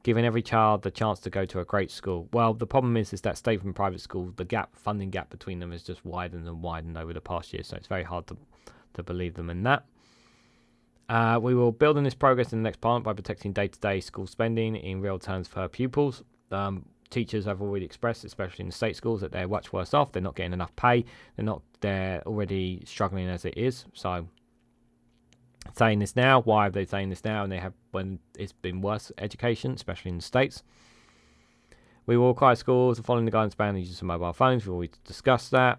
Giving every child the chance to go to a great school. Well, the problem is that state and private school, the funding gap between them has just widened and widened over the past year, so it's very hard to believe them in that. We will build on this progress in the next parliament by protecting day-to-day school spending in real terms for pupils. Teachers have already expressed, especially in the state schools, that they're much worse off. They're not getting enough pay. They're already struggling as it is. So, saying this now, why are they saying this now? And they have when it's been worse education, especially in the States. We will require schools following the guidance ban the use of mobile phones. We've already discussed that.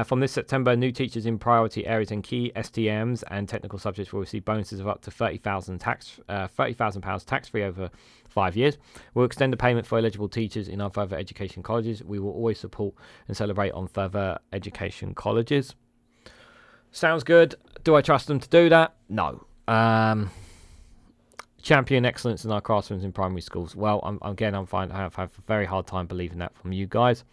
From this September, new teachers in priority areas and key STMs and technical subjects will receive bonuses of up to £30,000 tax-free over 5 years. We'll extend the payment for eligible teachers in our further education colleges. We will always support and celebrate on further education colleges. Sounds good. Do I trust them to do that? No. Champion excellence in our classrooms in primary schools. Well, I have a very hard time believing that from you guys.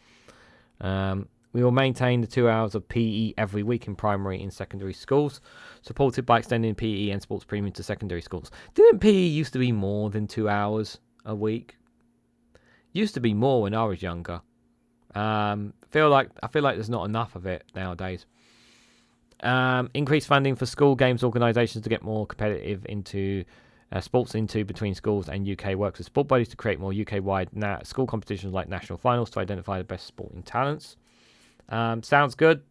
We will maintain the 2 hours of PE every week in primary and secondary schools, supported by extending PE and sports premium to secondary schools. Didn't PE used to be more than 2 hours a week? Used to be more when I was younger. I feel like there's not enough of it nowadays. Increase funding for school games organisations to get more competitive into sports between schools and UK works with sport bodies to create more UK-wide school competitions like national finals to identify the best sporting talents. Sounds good.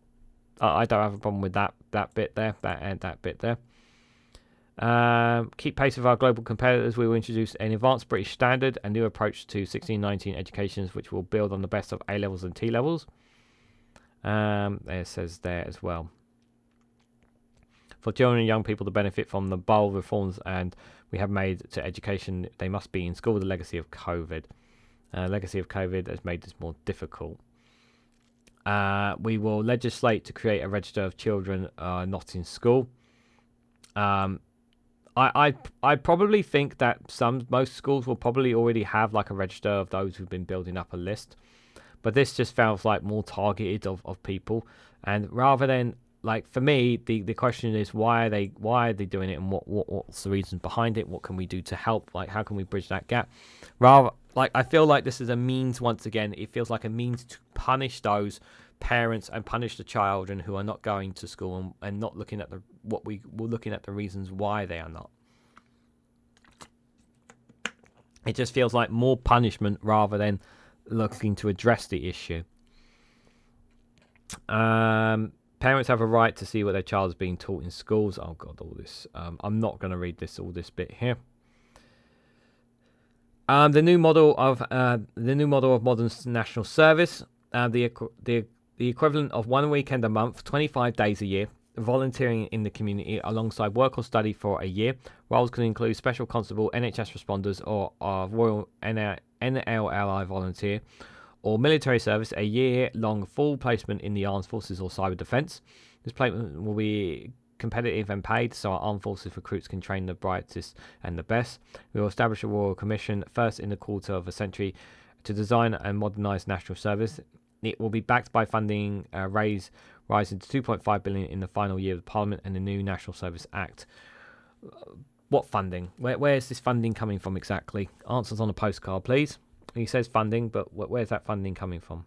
I don't have a problem with that bit there, that bit there. Keep pace with our global competitors. We will introduce an advanced British standard, a new approach to 16-19 educations, which will build on the best of A levels and T levels. It says there as well. For children and young people to benefit from the bold reforms and we have made to education, they must be in school with the legacy of COVID. Legacy of COVID has made this more difficult. We will legislate to create a register of children not in school. I probably think that most schools will probably already have like a register of those who've been building up a list, but this just feels like more targeted of people. And rather than like, for me, the question is why are they doing it, and what's the reason behind it? What can we do to help? Like, how can we bridge that gap? Rather, like, I feel like this is a means. Once again, it feels like a means to punish those parents and punish the children who are not going to school and not looking at we're looking at the reasons why they are not. It just feels like more punishment rather than looking to address the issue. Parents have a right to see what their child is being taught in schools. Oh God, all this. I'm not going to read all this bit here. The new model of modern national service. The equivalent of 1 weekend a month, 25 days a year, volunteering in the community alongside work or study for a year. Roles can include special constable, NHS responders, or Royal NLLI volunteer, or military service, a year-long full placement in the armed forces or cyber defence. This placement will be competitive and paid, so our armed forces recruits can train the brightest and the best. We will establish a royal commission, first in the quarter of a century, to design and modernise national service. It will be backed by funding rising to 2.5 billion in the final year of Parliament and the new National Service Act. What funding? Where is this funding coming from exactly? Answers on a postcard, please. He says funding, but where's that funding coming from?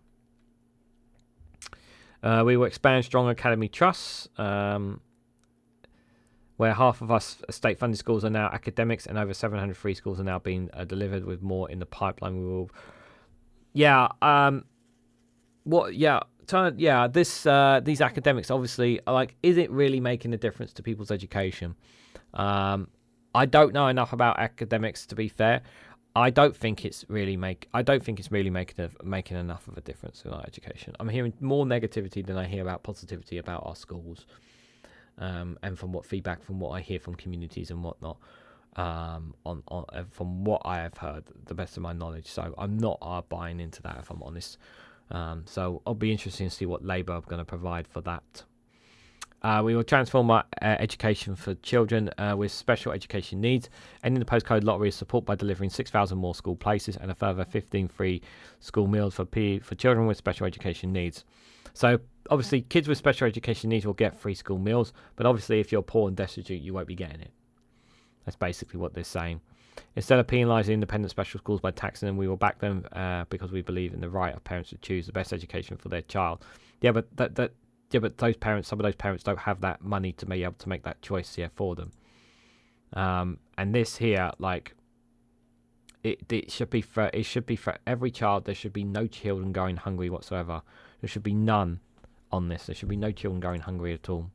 We will expand strong academy trusts, where half of us state-funded schools are now academics, and over 700 free schools are now being delivered, with more in the pipeline. We will, these academics obviously are like, is it really making a difference to people's education? I don't know enough about academics, to be fair. I don't think it's really making enough of a difference in our education. I'm hearing more negativity than I hear about positivity about our schools, and from what feedback from what I hear from communities and whatnot, from what I have heard, the best of my knowledge. So I'm not buying into that, if I'm honest. So I'll be interested to see what Labour are going to provide for that. We will transform our education for children with special education needs, ending the postcode lottery support by delivering 6,000 more school places and a further 15 free school meals for children with special education needs. So obviously kids with special education needs will get free school meals, but obviously if you're poor and destitute, you won't be getting it. That's basically what they're saying. Instead of penalising independent special schools by taxing them, we will back them because we believe in the right of parents to choose the best education for their child. Yeah, but some of those parents don't have that money to be able to make that choice here for them. And this here, like, it should be for every child. There should be no children going hungry whatsoever. There should be none on this. There should be no children going hungry at all.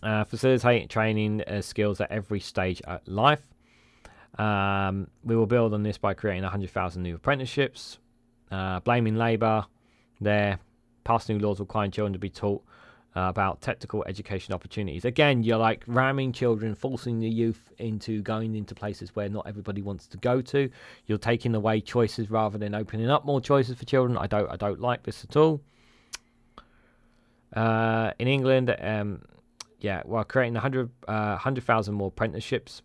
Facilitate training skills at every stage of life. We will build on this by creating 100,000 new apprenticeships. Blaming Labour there. Pass new laws requiring children to be taught about technical education opportunities. Again, you're like ramming children, forcing the youth into going into places where not everybody wants to go to. You're taking away choices rather than opening up more choices for children. I don't like this at all. In England, we're creating 100,000 more apprenticeships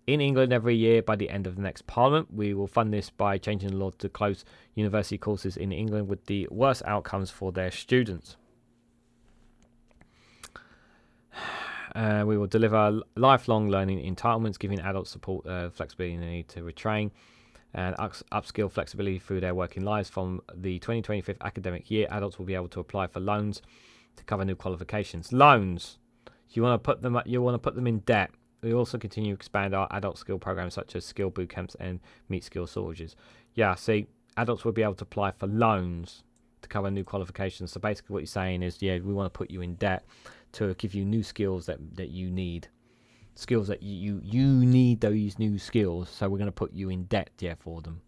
in England every year by the end of the next Parliament. We will fund this by changing the law to close university courses in England with the worst outcomes for their students. We will deliver lifelong learning entitlements, giving adults support, flexibility in the need to retrain, and upskill flexibility through their working lives. From the 2025 academic year, adults will be able to apply for loans to cover new qualifications. Loans. You want to put them in debt. We also continue to expand our adult skill programs such as skill boot camps and meet skill shortages. Yeah, see, adults will be able to apply for loans to cover new qualifications. So basically what you're saying is, yeah, we want to put you in debt to give you new skills that you need. Skills that you need those new skills. So we're going to put you in debt, yeah, for them.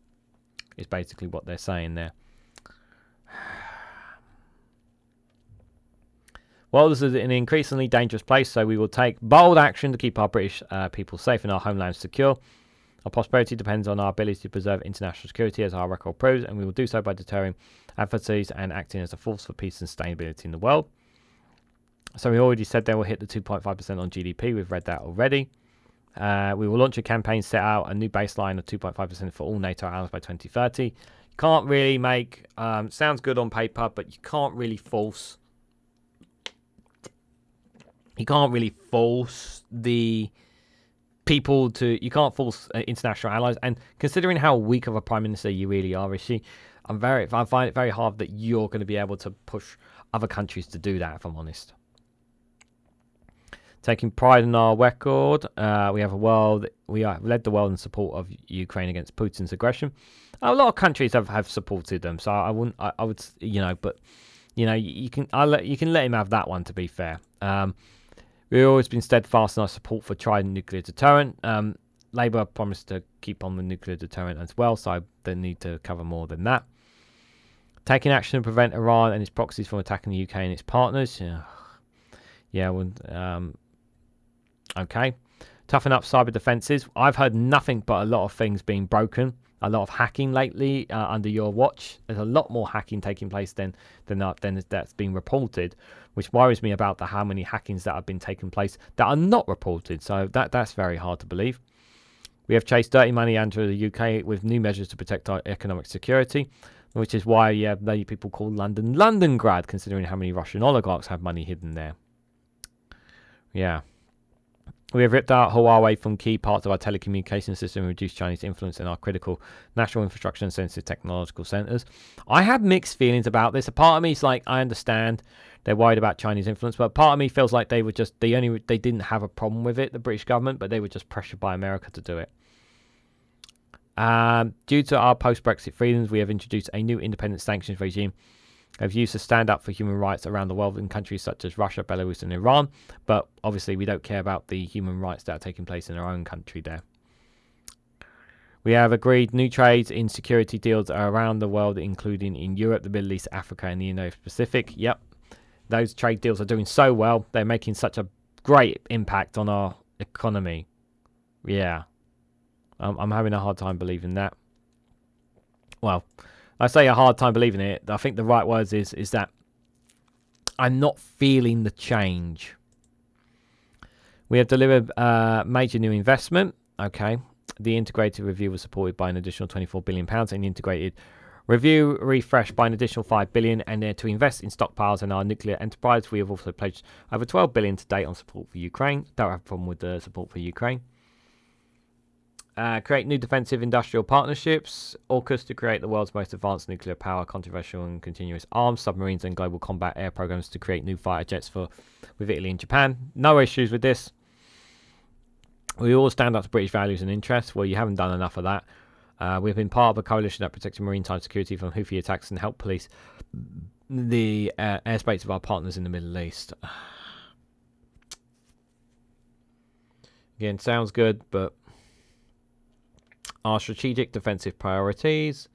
Is basically what they're saying there. Well, this is an increasingly dangerous place, so we will take bold action to keep our British people safe and our homeland secure. Our prosperity depends on our ability to preserve international security, as our record proves, and we will do so by deterring adversaries and acting as a force for peace and sustainability in the world. So we already said they will hit the 2.5% on GDP. We've read that already. We will launch a campaign, set out a new baseline of 2.5% for all NATO allies by 2030. You can't really make... sounds good on paper, but you can't really force... You can't really force the people to... You can't force international allies. And considering how weak of a prime minister you really are, Rishi, I find it very hard that you're going to be able to push other countries to do that, if I'm honest. Taking pride in our record, we have led the world in support of Ukraine against Putin's aggression. A lot of countries have supported them, so I would, but you can let him have that one, to be fair. We've always been steadfast in our support for Trident nuclear deterrent. Labour promised to keep on the nuclear deterrent as well, so they need to cover more than that. Taking action to prevent Iran and its proxies from attacking the UK and its partners. Okay. Toughen up cyber defences. I've heard nothing but a lot of things being broken. A lot of hacking lately under your watch. There's a lot more hacking taking place than that's been reported, which worries me about how many hackings that have been taking place that are not reported. So that's very hard to believe. We have chased dirty money into the UK with new measures to protect our economic security, which is why many people call London Londongrad, considering how many Russian oligarchs have money hidden there. Yeah. We have ripped out Huawei from key parts of our telecommunication system and reduced Chinese influence in our critical national infrastructure and sensitive technological centres. I have mixed feelings about this. A part of me is like, I understand they're worried about Chinese influence, but part of me feels like they didn't have a problem with it, the British government, but they were just pressured by America to do it. Due to our post-Brexit freedoms, we have introduced a new independent sanctions regime. Have used to stand up for human rights around the world in countries such as Russia, Belarus and Iran, but obviously we don't care about the human rights that are taking place in our own country there. We have agreed new trades in security deals around the world, including in Europe, the Middle East, Africa and the Indo-Pacific. Yep, those trade deals are doing so well. They're making such a great impact on our economy. Yeah, I'm having a hard time believing that. Well, I say a hard time believing it. I think the right words is that I'm not feeling the change. We have delivered major new investment. Okay. The integrated review was supported by an additional £24 billion and the integrated review refreshed by an additional £5 billion. And to invest in stockpiles and our nuclear enterprise, we have also pledged over £12 billion to date on support for Ukraine. Don't have a problem with the support for Ukraine. Create new defensive industrial partnerships. AUKUS to create the world's most advanced nuclear power, controversial and continuous arms, submarines and global combat air programs to create new fighter jets with Italy and Japan. No issues with this. We all stand up to British values and interests. Well, you haven't done enough of that. We've been part of a coalition that protects maritime security from Houthi attacks and help police the airspace of our partners in the Middle East. Again, sounds good, but our strategic defensive priorities.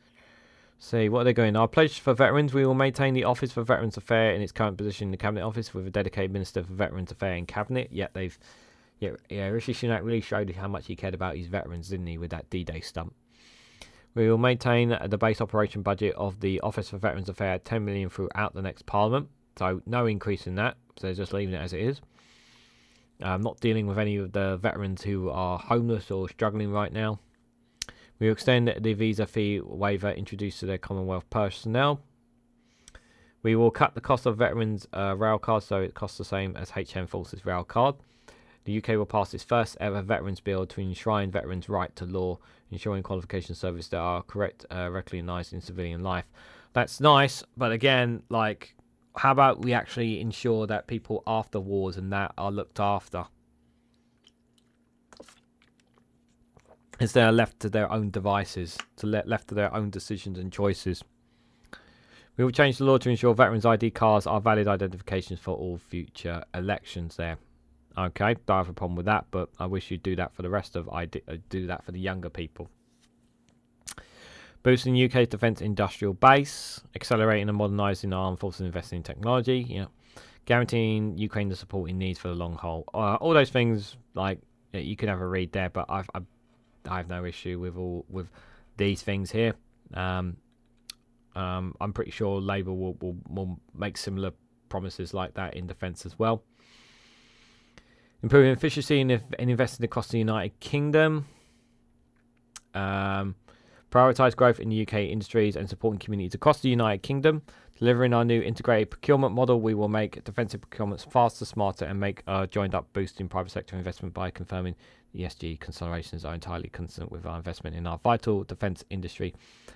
See, what are they going? Our pledge for veterans. We will maintain the Office for Veterans Affairs in its current position in the Cabinet Office with a dedicated Minister for Veterans Affairs in Cabinet. Yet Rishi Sunak really showed how much he cared about his veterans, didn't he, with that D-Day stump. We will maintain the base operation budget of the Office for Veterans Affairs at 10 million throughout the next Parliament. So no increase in that. So they're just leaving it as it is. Not dealing with any of the veterans who are homeless or struggling right now. We will extend the visa fee waiver introduced to their Commonwealth personnel. We will cut the cost of veterans' rail cards so it costs the same as HM Forces rail card. The UK will pass its first ever veterans bill to enshrine veterans' right to law, ensuring qualification service that are correct, recognized in civilian life. That's nice, but again, like, How about we actually ensure that people after wars and that are looked after, instead of left to their own devices, left to their own decisions and choices. We will change the law to ensure veterans' ID cards are valid identifications for all future elections there. Okay, don't have a problem with that, but I wish you'd do that for the rest of do that for the younger people. Boosting UK's defence industrial base, accelerating and modernising the armed forces, investing in technology. Yeah, guaranteeing Ukraine the support it needs for the long haul. All those things, like, you can have a read there, but I have no issue with these things here. I'm pretty sure Labour will make similar promises like that in defence as well. Improving efficiency and investing across the United Kingdom. Prioritise growth in the UK industries and supporting communities across the United Kingdom. Delivering our new integrated procurement model, we will make defensive procurements faster, smarter, and make joined up boosting private sector investment by confirming the ESG considerations are entirely consistent with our investment in our vital defence industry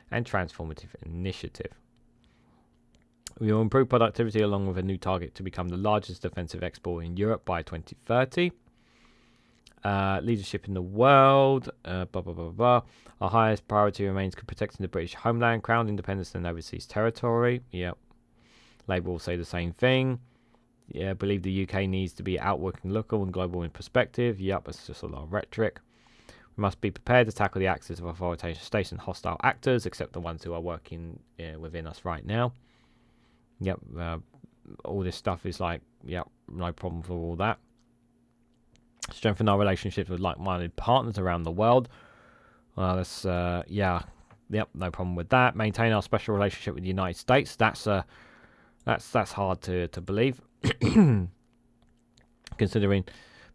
and transformative initiative. We will improve productivity along with a new target to become the largest defensive exporter in Europe by 2030. Leadership in the world. Our highest priority remains protecting the British homeland, crown independence, and overseas territory. Yep. Labour will say the same thing. Yeah, believe the UK needs to be outworking local and global in perspective. Yep, it's just a lot of rhetoric. We must be prepared to tackle the axis of authoritarian states and hostile actors, except the ones who are working within us right now. Yep, all this stuff is like, yep, no problem for all that. Strengthen our relationships with like-minded partners around the world. That's yeah, yep, no problem with that. Maintain our special relationship with the United States. That's hard to believe, considering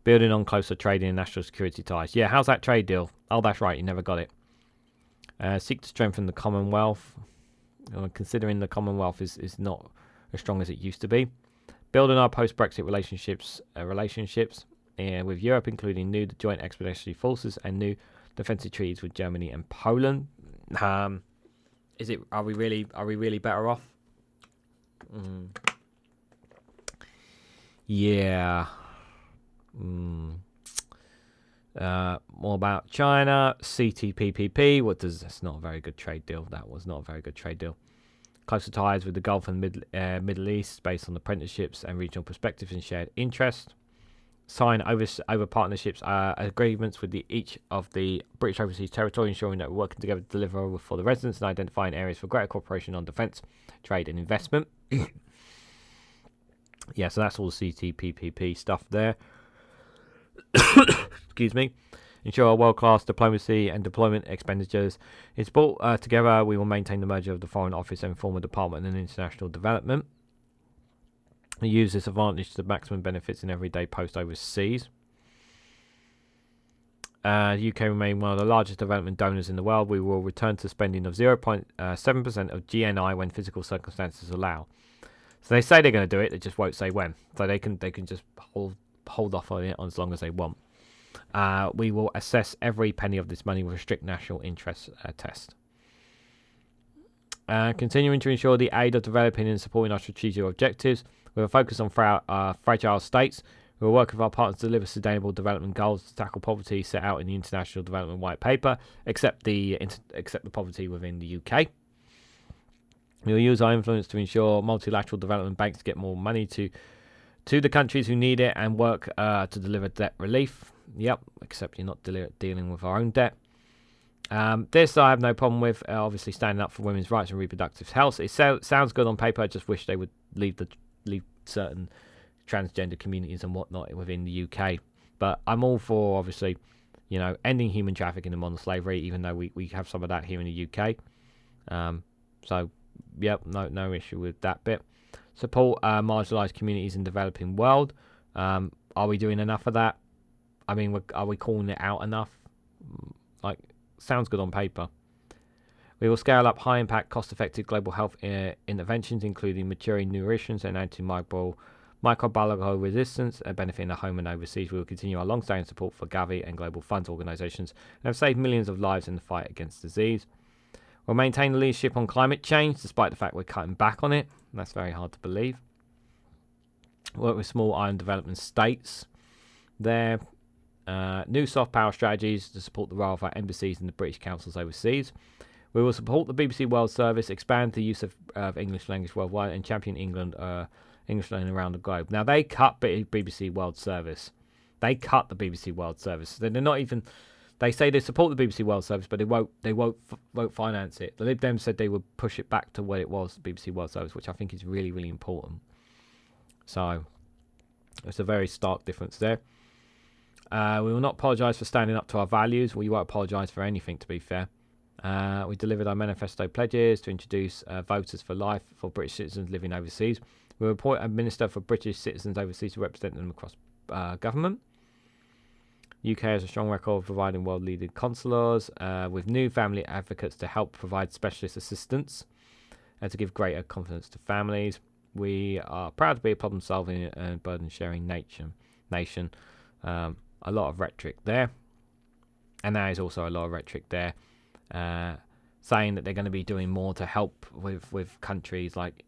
building on closer trading and national security ties. Yeah, how's that trade deal? Oh, that's right, you never got it. Seek to strengthen the Commonwealth. Considering the Commonwealth is not as strong as it used to be. Building our post-Brexit relationships with Europe, including new joint expeditionary forces and new defensive treaties with Germany and Poland. Are we really better off? Yeah. More about China. CTPPP. That's not a very good trade deal. That was not a very good trade deal. Closer ties with the Gulf and Middle East based on apprenticeships and regional perspectives and shared interest. Sign over partnerships agreements with each of the British overseas territory, ensuring that we're working together to deliver for the residents and identifying areas for greater cooperation on defence, trade and investment. Yeah, so that's all the CTPPP stuff there. Excuse me. Ensure our world-class diplomacy and deployment expenditures is brought together. We will maintain the merger of the Foreign Office and form a Department in International Development. We use this advantage to the maximum benefits in everyday post overseas. The UK remain one of the largest development donors in the world. We will return to spending of 0.7% of GNI when physical circumstances allow. So they say they're going to do it, they just won't say when. So they can just hold off on it as long as they want. We will assess every penny of this money with a strict national interest test. Continuing to ensure the aid of developing and supporting our strategic objectives with a focus on fragile states. We will work with our partners to deliver sustainable development goals to tackle poverty set out in the International Development White Paper, except the poverty within the UK. We will use our influence to ensure multilateral development banks get more money to the countries who need it and work to deliver debt relief. Yep, except you're not dealing with our own debt. This I have no problem with. Obviously, standing up for women's rights and reproductive health. It sounds good on paper. I just wish they would leave certain transgender communities and whatnot within the UK. But I'm all for, obviously, ending human trafficking and modern slavery, even though we have some of that here in the UK. So, yep, no issue with that bit. Support marginalised communities in the developing world. Are we doing enough of that? I mean, are we calling it out enough? Like, sounds good on paper. We will scale up high-impact, cost-effective global health interventions, including maturing nutrition and microbiological resistance, benefiting the home and overseas. We will continue our long-standing support for Gavi and Global Funds organisations and have saved millions of lives in the fight against disease. We'll maintain the leadership on climate change, despite the fact we're cutting back on it. That's very hard to believe. Work with small island development states there. New soft power strategies to support the role of our embassies and the British councils overseas. We will support the BBC World Service, expand the use of English language worldwide, and champion English learning around the globe. Now, they cut BBC World Service. They cut the BBC World Service. They're not even. They say they support the BBC World Service, but they won't finance it. The Lib Dems said they would push it back to what it was, the BBC World Service, which I think is really, really important. So it's a very stark difference there. We will not apologise for standing up to our values. We won't apologise for anything, to be fair. We delivered our manifesto pledges to introduce voters for life for British citizens living overseas. We will appoint a minister for British citizens overseas to represent them across government. UK has a strong record of providing world-leading consulars with new family advocates to help provide specialist assistance and to give greater confidence to families. We are proud to be a problem-solving and burden-sharing nation. A lot of rhetoric there. And there is also a lot of rhetoric there saying that they're going to be doing more to help with countries like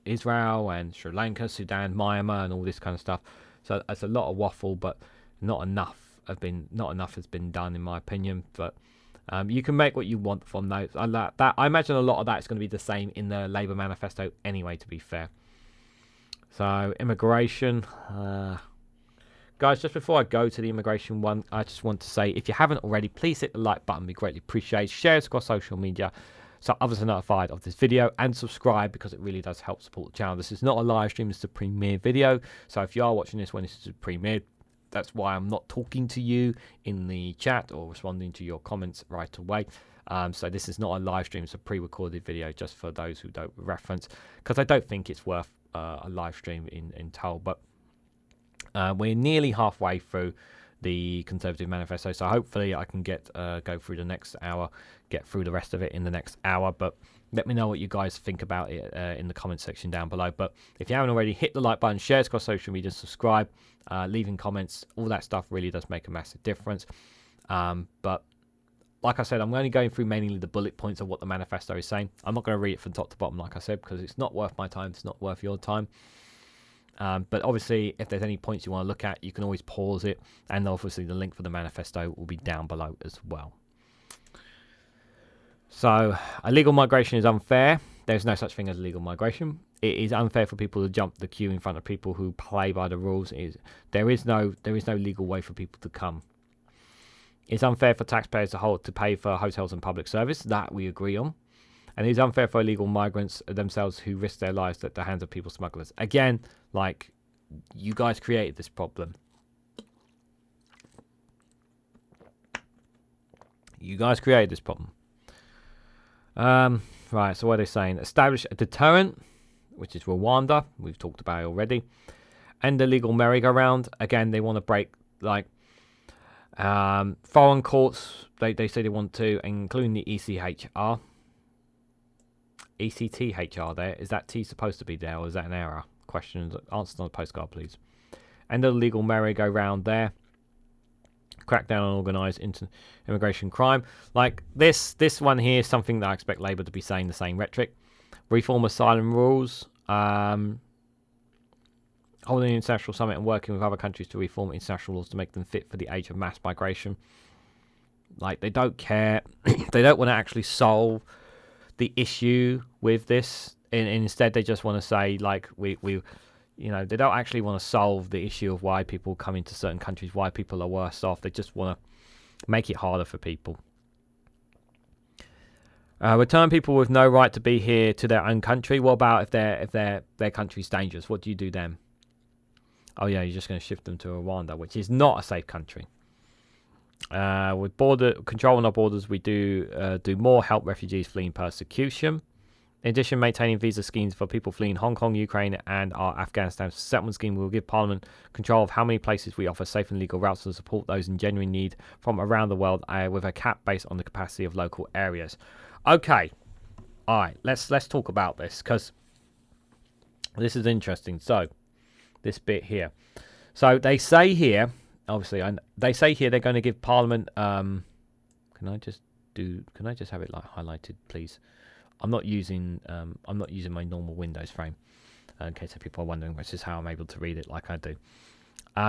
Israel and Sri Lanka, Sudan, Myanmar, and all this kind of stuff. So it's a lot of waffle, but not enough has been done, in my opinion. But you can make what you want from those. I imagine a lot of that is going to be the same in the Labour manifesto anyway, to be fair. So immigration. Guys, just before I go to the immigration one, I just want to say, if you haven't already, please hit the like button. Be greatly appreciated. Share it across social media so others are notified of this video, and subscribe because it really does help support the channel. This is not a live stream, it's a premiere video. So if you are watching this when this is premiered, that's why I'm not talking to you in the chat or responding to your comments right away. So this is not a live stream, it's a pre-recorded video just for those who don't reference, because I don't think it's worth a live stream in total. But we're nearly halfway through the Conservative Manifesto, so hopefully I can go through the next hour, get through the rest of it in the next hour. But let me know what you guys think about it in the comment section down below. But if you haven't already, hit the like button, share it across social media, subscribe, leaving comments, all that stuff really does make a massive difference. But like I said, I'm only going through mainly the bullet points of what the manifesto is saying. I'm not going to read it from top to bottom, like I said, because it's not worth my time, it's not worth your time. But obviously, if there's any points you want to look at, you can always pause it, and obviously the link for the manifesto will be down below as well. So, illegal migration is unfair. There's no such thing as illegal migration. It is unfair for people to jump the queue in front of people who play by the rules. There is no legal way for people to come. It's unfair for taxpayers to pay for hotels and public service. That we agree on. And it's unfair for illegal migrants themselves who risk their lives at the hands of people smugglers. Again, like, you guys created this problem. You guys created this problem. Right, so what are they saying? Establish a deterrent, which is Rwanda. We've talked about it already. And the legal merry-go-round. Again, they want to break, like, foreign courts. They say they want to, including the ECHR. ECTHR there. Is that T supposed to be there, or is that an error? Questions answered on the postcard, please. And the legal merry-go-round there. Crackdown on organised immigration crime. Like this one here is something that I expect Labour to be saying the same rhetoric. Reform asylum rules. Holding an international summit and working with other countries to reform international laws to make them fit for the age of mass migration. Like, they don't care. They don't want to actually solve the issue with this, and instead they just want to say, like, we they don't actually want to solve the issue of why people come into certain countries, why people are worse off. They just want to make it harder for people. Return people with no right to be here to their own country. What about if their country's dangerous? What do you do then? Oh yeah, you're just going to shift them to Rwanda, which is not a safe country. With border control on our borders, we do more help refugees fleeing persecution. In addition, maintaining visa schemes for people fleeing Hong Kong, Ukraine, and our Afghanistan settlement scheme will give Parliament control of how many places we offer safe and legal routes to support those in genuine need from around the world, with a cap based on the capacity of local areas. Okay, all right, let's talk about this, because this is interesting. So, this bit here. So they say here, obviously, they say here they're going to give Parliament. Can I just have it like highlighted, please? I'm not using my normal Windows frame. in case people are wondering, which is how I'm able to read it like I do.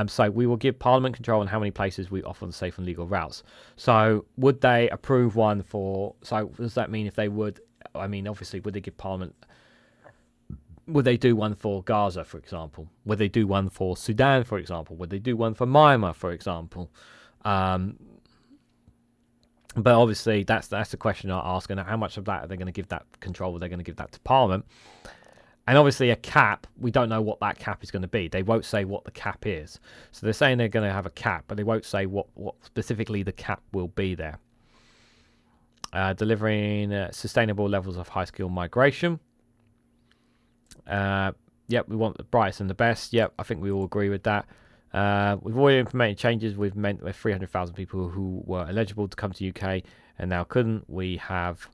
So we will give Parliament control on how many places we offer the safe and legal routes. So would they approve one for... So does that mean if they would... I mean, obviously, would they give Parliament... Would they do one for Gaza, for example? Would they do one for Sudan, for example? Would they do one for Myanmar, for example? But obviously, that's the question I ask. And how much of that are they going to give that control? Are they going to give that to Parliament? And obviously a cap, we don't know what that cap is going to be. They won't say what the cap is. So they're saying they're going to have a cap, but they won't say what specifically the cap will be there. Delivering sustainable levels of high-skill migration. Yep, we want the brightest and the best. Yep, I think we all agree with that. We've already implemented changes. We've meant with 300,000 people who were eligible to come to UK and now couldn't. We have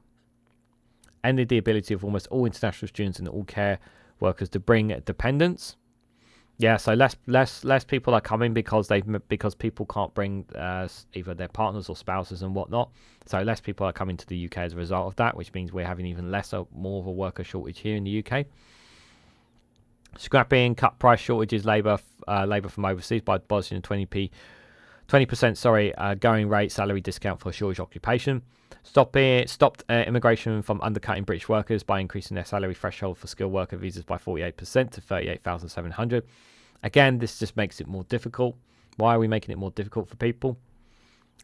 ended the ability of almost all international students and all care workers to bring dependents. Yeah, so less people are coming because people can't bring either their partners or spouses and whatnot. So less people are coming to the UK as a result of that, which means we're having even more of a worker shortage here in the UK. Scrapping cut price shortages labour from overseas by abolishing a 20% going rate salary discount for a shortage occupation. Stopped immigration from undercutting British workers by increasing their salary threshold for skilled worker visas by 48% to 38,700. Again, this just makes it more difficult. Why are we making it more difficult for people?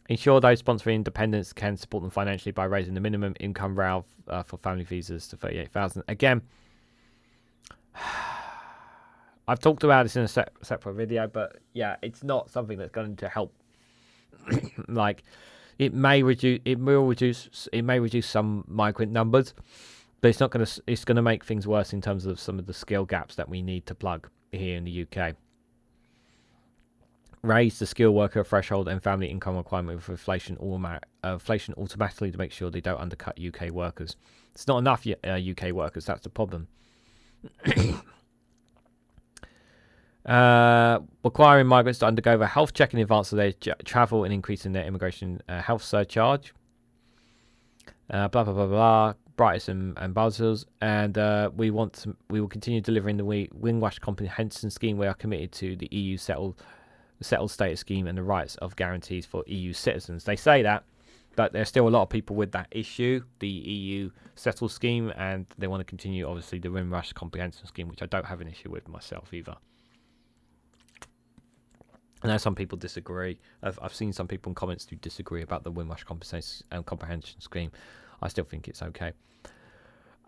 Ensure those sponsoring independents can support them financially by raising the minimum income rail for family visas to 38,000. Again, I've talked about this in a separate video, but yeah, it's not something that's going to help. Like, it may reduce some migrant numbers, but it's not going to. It's going to make things worse in terms of some of the skill gaps that we need to plug here in the UK. Raise the skilled worker threshold and family income requirement with inflation automatically to make sure they don't undercut UK workers. It's not enough UK workers. That's the problem. Requiring migrants to undergo a health check in advance of their travel and increasing their immigration health surcharge. Blah blah blah blah. Brightest and buzzers, and we will continue delivering the Windrush Comprehension Scheme. We are committed to the EU settled status scheme and the rights of guarantees for EU citizens. They say that, but there's still a lot of people with that issue, the EU settled scheme, and they want to continue obviously the Windrush Comprehension Scheme, which I don't have an issue with myself either. I know some people disagree. I've seen some people in comments who disagree about the Windrush Comprehension Scheme. I still think it's okay.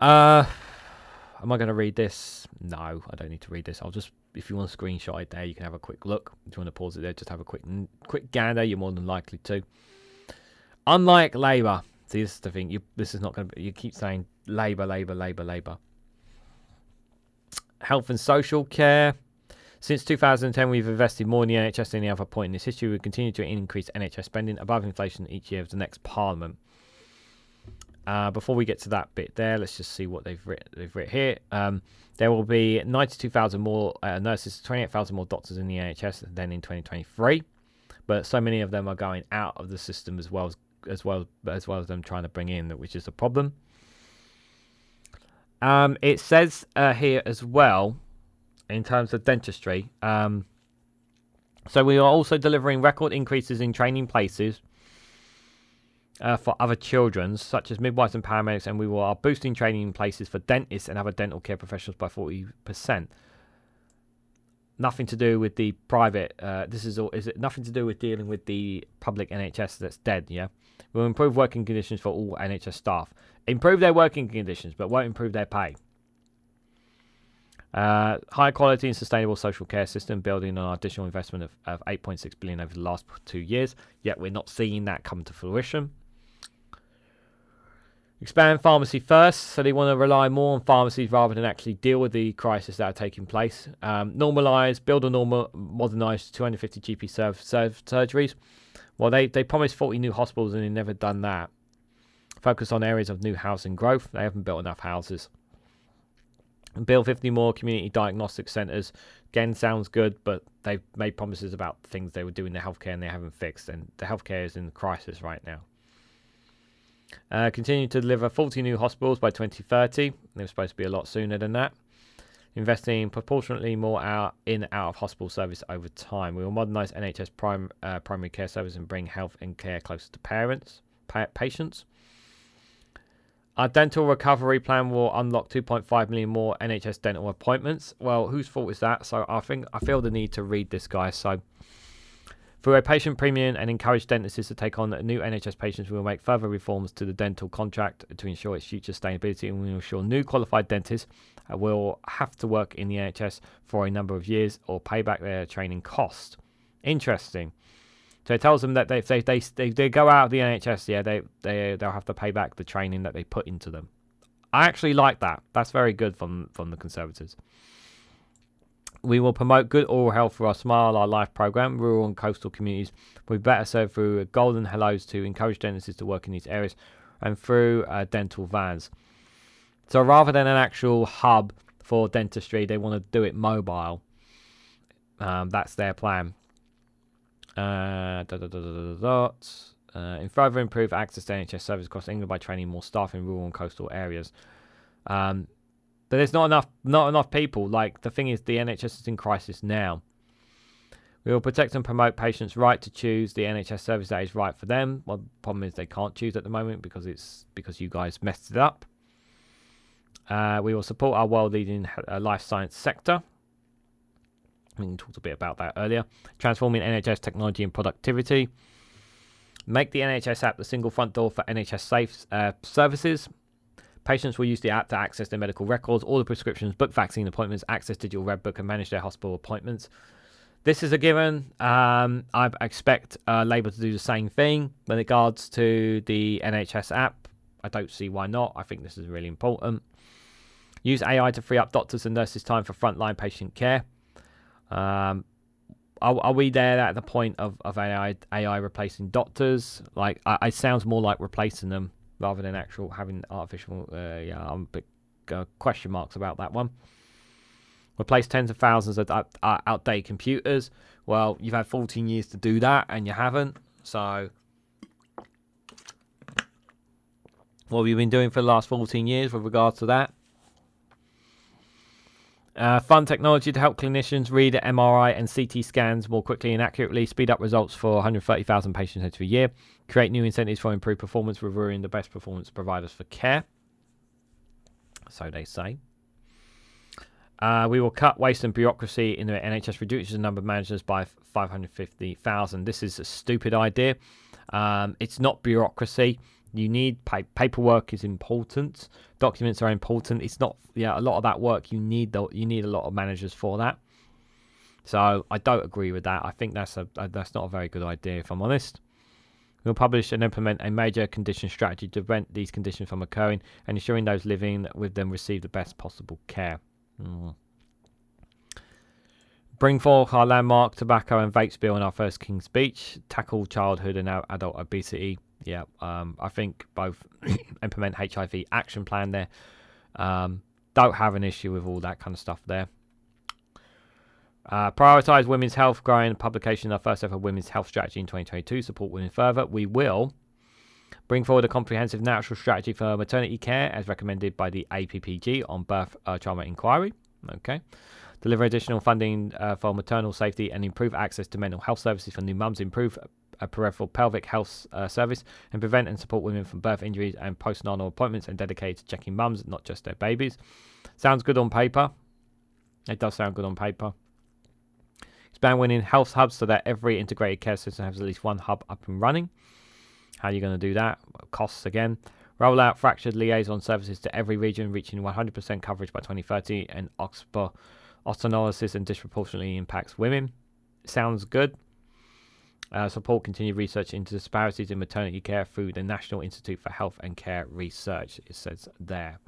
Am I going to read this? No, I don't need to read this. I'll just, if you want to screenshot it there, you can have a quick look. If you want to pause it there, just have a quick gander. You're more than likely to. Unlike Labour, see, this is the thing. This is not going to be. You keep saying Labour. Health and social care. Since 2010, we've invested more in the NHS than any other point in this history. We continue to increase NHS spending above inflation each year of the next Parliament. Before we get to that bit there, let's just see what they've written here. There will be 92,000 more nurses, 28,000 more doctors in the NHS than in 2023. But so many of them are going out of the system as well as them trying to bring in, which is a problem. It says here as well, in terms of dentistry, so we are also delivering record increases in training places for other children's, such as midwives and paramedics, and we are boosting training places for dentists and other dental care professionals by 40%. Nothing to do with the private. Is it nothing to do with dealing with the public NHS that's dead? Yeah, we'll improve working conditions for all NHS staff. Improve their working conditions, but won't improve their pay. High quality and sustainable social care system, building on our additional investment of 8.6 billion over the last 2 years. Yet we're not seeing that come to fruition. Expand pharmacy first, so they want to rely more on pharmacies rather than actually deal with the crisis that are taking place. Build a modernise 250 GP surgeries. Well, they promised 40 new hospitals and they've never done that. Focus on areas of new housing growth. They haven't built enough houses. Build 50 more community diagnostic centres. Again, sounds good, but they've made promises about things they were doing in the healthcare and they haven't fixed. And the healthcare is in crisis right now. Continue to deliver 40 new hospitals by 2030. They were supposed to be a lot sooner than that. investing proportionately more out of hospital service over time. We will modernise NHS primary care service and bring health and care closer to patients. Our dental recovery plan will unlock 2.5 million more NHS dental appointments. Well, whose fault is that? So I feel the need to read this, guys. So through a patient premium and encourage dentists to take on new NHS patients, we will make further reforms to the dental contract to ensure its future sustainability, and we will ensure new qualified dentists will have to work in the NHS for a number of years or pay back their training cost. Interesting. So it tells them that if they go out of the NHS, they'll have to pay back the training that they put into them. I actually like that. That's very good from the Conservatives. We will promote good oral health through our Smile Our Life program. Rural and coastal communities will be better served through golden hellos to encourage dentists to work in these areas and through dental vans. So rather than an actual hub for dentistry, they want to do it mobile. That's their plan. And further improve access to NHS service across England by training more staff in rural and coastal areas. But there's not enough people. Like, the thing is, the NHS is in crisis now. We will protect and promote patients' right to choose the NHS service that is right for them. Well, the problem is they can't choose at the moment because you guys messed it up. We will support our world-leading life science sector. We talked a bit about that earlier. Transforming NHS technology and productivity. Make the NHS app the single front door for NHS safe services. Patients will use the app to access their medical records, order prescriptions, book vaccine appointments, access digital red book, and manage their hospital appointments. This is a given. I expect Labour to do the same thing with regards to the NHS app. I don't see why not. I think this is really important. Use AI to free up doctors and nurses' time for frontline patient care. Are we there at the point of AI replacing doctors? Like, it sounds more like replacing them rather than actual having artificial. I'm a bit question marks about that one. Replace tens of thousands of outdated computers. Well, you've had 14 years to do that, and you haven't. So, what have you been doing for the last 14 years with regards to that? Fund technology to help clinicians read MRI and CT scans more quickly and accurately. Speed up results for 130,000 patients every year. Create new incentives for improved performance, reviewing the best performance providers for care. So they say. We will cut waste and bureaucracy in the NHS, reduces the number of managers by 550,000. This is a stupid idea. It's not bureaucracy. You need paperwork is important. Documents are important. It's not a lot of that work. You need a lot of managers for that. So I don't agree with that. I think that's not a very good idea, if I'm honest. We'll publish and implement a major condition strategy to prevent these conditions from occurring and ensuring those living with them receive the best possible care. Bring forth our landmark tobacco and vapes bill in our first King's Speech. Tackle childhood and adult obesity. Yeah, I think both implement HIV action plan there. Don't have an issue with all that kind of stuff there. Prioritise women's health, growing publication of our first ever women's health strategy in 2022. Support women further. We will bring forward a comprehensive national strategy for maternity care as recommended by the APPG on birth trauma inquiry. Okay. Deliver additional funding for maternal safety and improve access to mental health services for new mums. Improve a peripheral pelvic health service and prevent and support women from birth injuries and postnatal appointments and dedicated to checking mums, not just their babies. Sounds good on paper. It does sound good on paper. Expand winning health hubs so that every integrated care system has at least one hub up and running. How are you going to do that? Costs again. Roll out fractured liaison services to every region, reaching 100% coverage by 2030, and osteolysis and disproportionately impacts women. Sounds good. Support continued research into disparities in maternity care through the National Institute for Health and Care Research, it says there.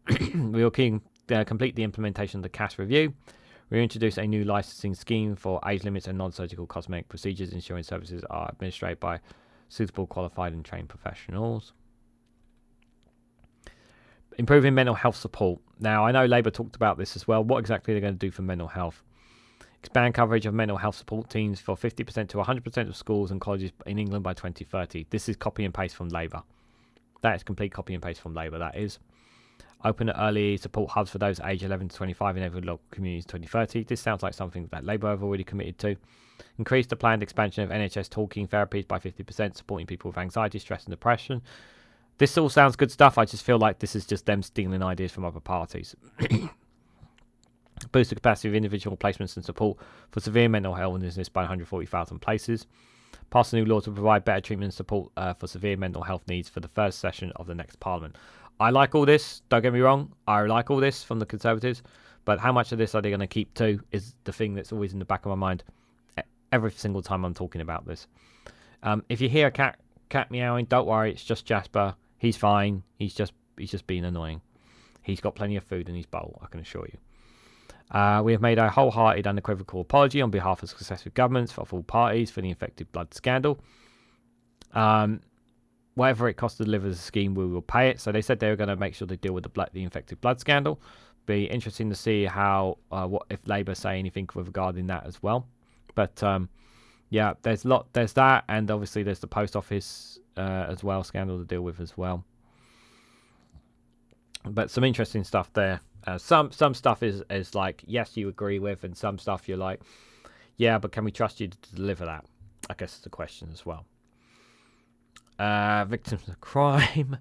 We will complete the implementation of the CAS review. We introduce a new licensing scheme for age limits and non-surgical cosmetic procedures, ensuring services are administered by suitable, qualified and trained professionals. Improving mental health support. Now, I know Labour talked about this as well. What exactly are they going to do for mental health? Expand coverage of mental health support teams for 50% to 100% of schools and colleges in England by 2030. This is copy and paste from Labour. That is complete copy and paste from Labour, that is. Open early support hubs for those aged 11 to 25 in every local communities 2030. This sounds like something that Labour have already committed to. Increase the planned expansion of NHS talking therapies by 50%, supporting people with anxiety, stress and depression. This all sounds good stuff. I just feel like this is just them stealing ideas from other parties. Boost the capacity of individual placements and support for severe mental health illness by 140,000 places. Pass a new law to provide better treatment and support for severe mental health needs for the first session of the next Parliament. I like all this. Don't get me wrong. I like all this from the Conservatives. But how much of this are they going to keep to is the thing that's always in the back of my mind every single time I'm talking about this. If you hear a cat meowing, don't worry. It's just Jasper. He's fine. He's just being annoying. He's got plenty of food in his bowl, I can assure you. We have made a wholehearted, unequivocal apology on behalf of successive governments for all parties for the infected blood scandal. Whatever it costs to deliver the scheme, we will pay it. So they said they were going to make sure they deal with the infected blood scandal. Be interesting to see how what if Labour say anything regarding that as well. But yeah, there's that, and obviously there's the post office as well scandal to deal with as well. But some interesting stuff there. Some stuff is like, yes, you agree with, and some stuff you're like, yeah, but can we trust you to deliver that? I guess it's a question as well. Victims of crime.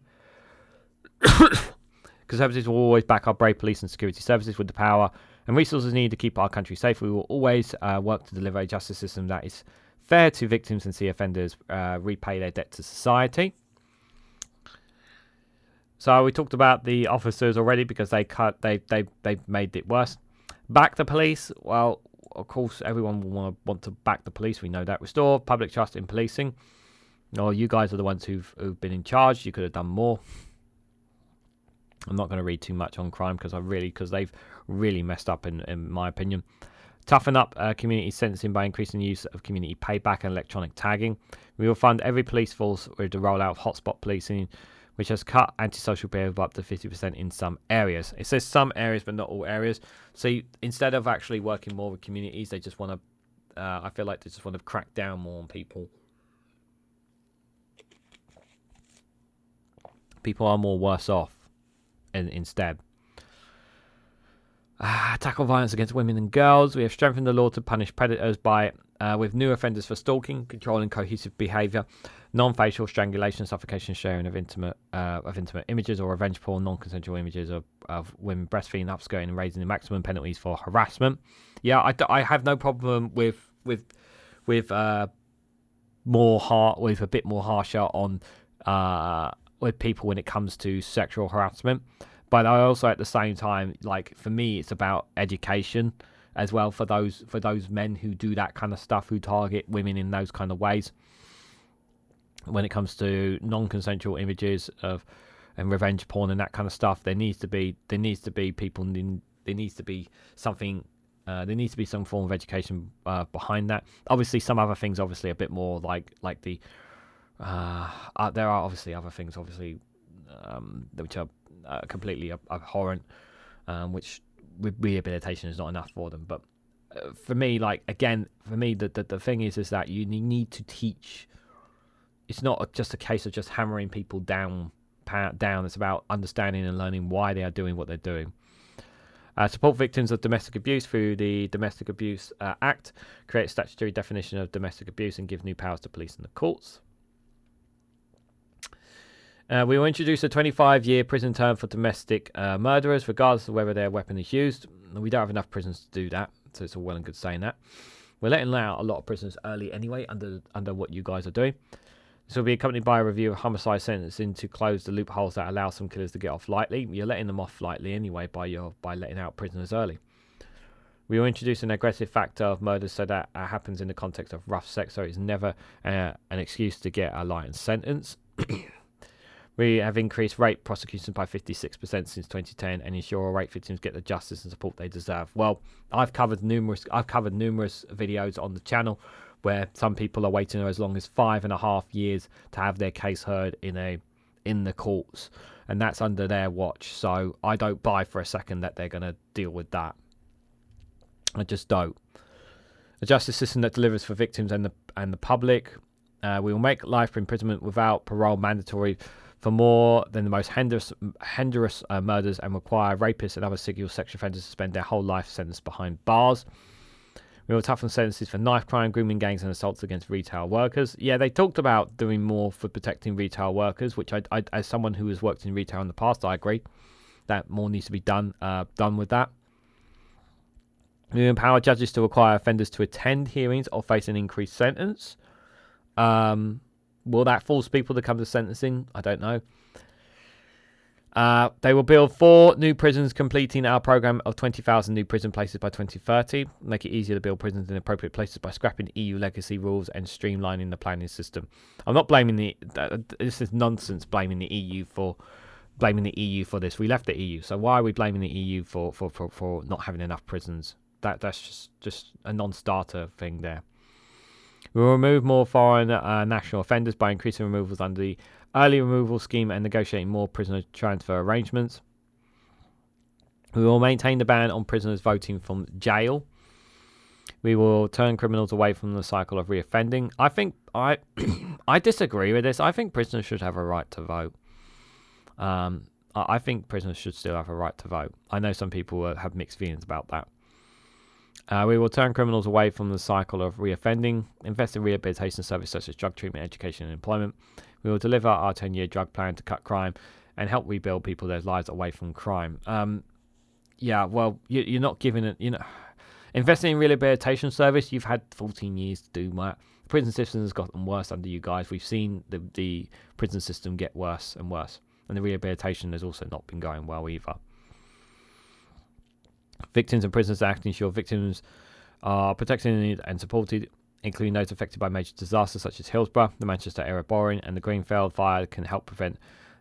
Conservatives will always back our brave police and security services with the power and resources needed to keep our country safe. We will always work to deliver a justice system that is fair to victims and see offenders repay their debt to society. So we talked about the officers already because they made it worse. Back the police. Well, of course, everyone will want to back the police. We know that. Restore public trust in policing. No, you guys are the ones who've been in charge. You could have done more. I'm not going to read too much on crime because they've really messed up in my opinion. Toughen up community sentencing by increasing the use of community payback and electronic tagging. We will fund every police force with the rollout of hotspot policing, which has cut antisocial behaviour by up to 50% in some areas. It says some areas, but not all areas. So instead of actually working more with communities, they just want to, I feel like they just want to crack down more on people. People are more worse off instead. Tackle violence against women and girls. We have strengthened the law to punish predators by with new offenders for stalking, controlling cohesive behaviour, non-facial strangulation, suffocation, sharing of intimate images or revenge porn, non-consensual images of women breastfeeding, upskirting, and raising the maximum penalties for harassment. Yeah, I have no problem with a bit more harsher on with people when it comes to sexual harassment. But I also, at the same time, like, for me, it's about education as well for those men who do that kind of stuff, who target women in those kind of ways. When it comes to non-consensual images of and revenge porn and that kind of stuff, there needs to be some form of education behind that. Obviously, some other things, obviously, a bit more like the there are obviously other things, obviously, which are completely abhorrent, which rehabilitation is not enough for them. But for me, the thing is that you need to teach. It's not just a case of just hammering people down. It's about understanding and learning why they are doing what they're doing. Support victims of domestic abuse through the Domestic Abuse Act. Create a statutory definition of domestic abuse and give new powers to police and the courts. We will introduce a 25-year prison term for domestic murderers, regardless of whether their weapon is used. We don't have enough prisons to do that, so it's all well and good saying that. We're letting out a lot of prisoners early anyway, under what you guys are doing. This will be accompanied by a review of homicide sentencing to close the loopholes that allow some killers to get off lightly. You're letting them off lightly anyway by letting out prisoners early. We will introduce an aggressive factor of murder so that happens in the context of rough sex, so it's never an excuse to get a light sentence. We have increased rape prosecutions by 56% since 2010 and ensure rape victims get the justice and support they deserve. Well, I've covered numerous videos on the channel where some people are waiting as long as 5.5 years to have their case heard in the courts, and that's under their watch. So I don't buy for a second that they're going to deal with that. I just don't. A justice system that delivers for victims and the public. We will make life imprisonment without parole mandatory for more than the most heinous murders and require rapists and other serial sexual offenders to spend their whole life sentence behind bars. We will toughen sentences for knife crime, grooming gangs, and assaults against retail workers. Yeah, they talked about doing more for protecting retail workers, which I as someone who has worked in retail in the past, I agree that more needs to be done with that. We empower judges to require offenders to attend hearings or face an increased sentence. Will that force people to come to sentencing? I don't know. They will build 4 new prisons, completing our program of 20,000 new prison places by 2030. Make it easier to build prisons in appropriate places by scrapping EU legacy rules and streamlining the planning system. I'm not blaming this is nonsense blaming the EU for this. We left the EU, so why are we blaming the EU for not having enough prisons? That's just a non-starter thing there. We will remove more foreign national offenders by increasing removals under the early removal scheme and negotiating more prisoner transfer arrangements. We will maintain the ban on prisoners voting from jail. We will turn criminals away from the cycle of reoffending. I think I disagree with this. I think prisoners should have a right to vote. I think prisoners should still have a right to vote. I know some people have mixed feelings about that. We will turn criminals away from the cycle of reoffending, invest in rehabilitation services such as drug treatment, education, and employment. We will deliver our 10-year drug plan to cut crime and help rebuild their lives away from crime. You're not giving it, investing in rehabilitation service, you've had 14 years to do that. The prison system has gotten worse under you guys. We've seen the prison system get worse and worse. And the rehabilitation has also not been going well either. Victims and prisoners act to ensure victims are protected and supported, including those affected by major disasters such as Hillsborough, the Manchester area boring, and the Greenfield fire can help prevent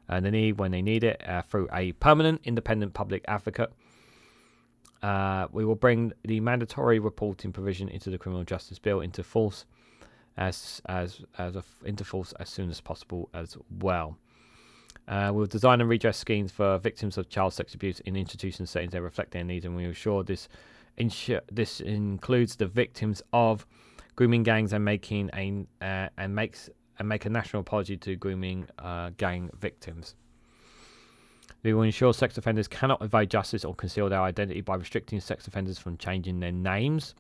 the need when they need it through a permanent independent public advocate. We will bring the mandatory reporting provision into the criminal justice bill into force as soon as possible as well. We'll design and redress schemes for victims of child sex abuse in institution settings that reflect their needs, and we will ensure this includes the victims of grooming gangs and make a national apology to grooming gang victims. We will ensure sex offenders cannot evade justice or conceal their identity by restricting sex offenders from changing their names.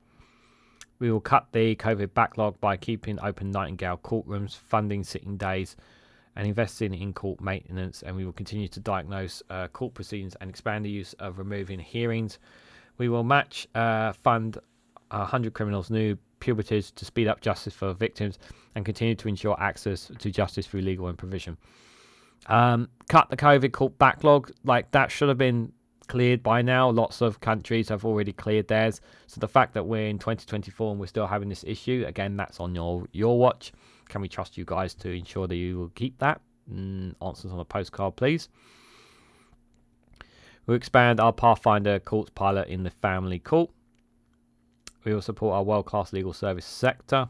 We will cut the COVID backlog by keeping open Nightingale courtrooms, funding sitting days, and investing in court maintenance, and we will continue to diagnose court proceedings and expand the use of removing hearings. We will fund 100 criminals' new puberties to speed up justice for victims and continue to ensure access to justice through legal and provision. Cut the COVID court backlog, like that should have been cleared by now. Lots of countries have already cleared theirs. So the fact that we're in 2024 and we're still having this issue, again, that's on your watch. Can we trust you guys to ensure that you will keep that? Answers on a postcard, please. We'll expand our Pathfinder courts pilot in the family court. We will support our world-class legal service sector.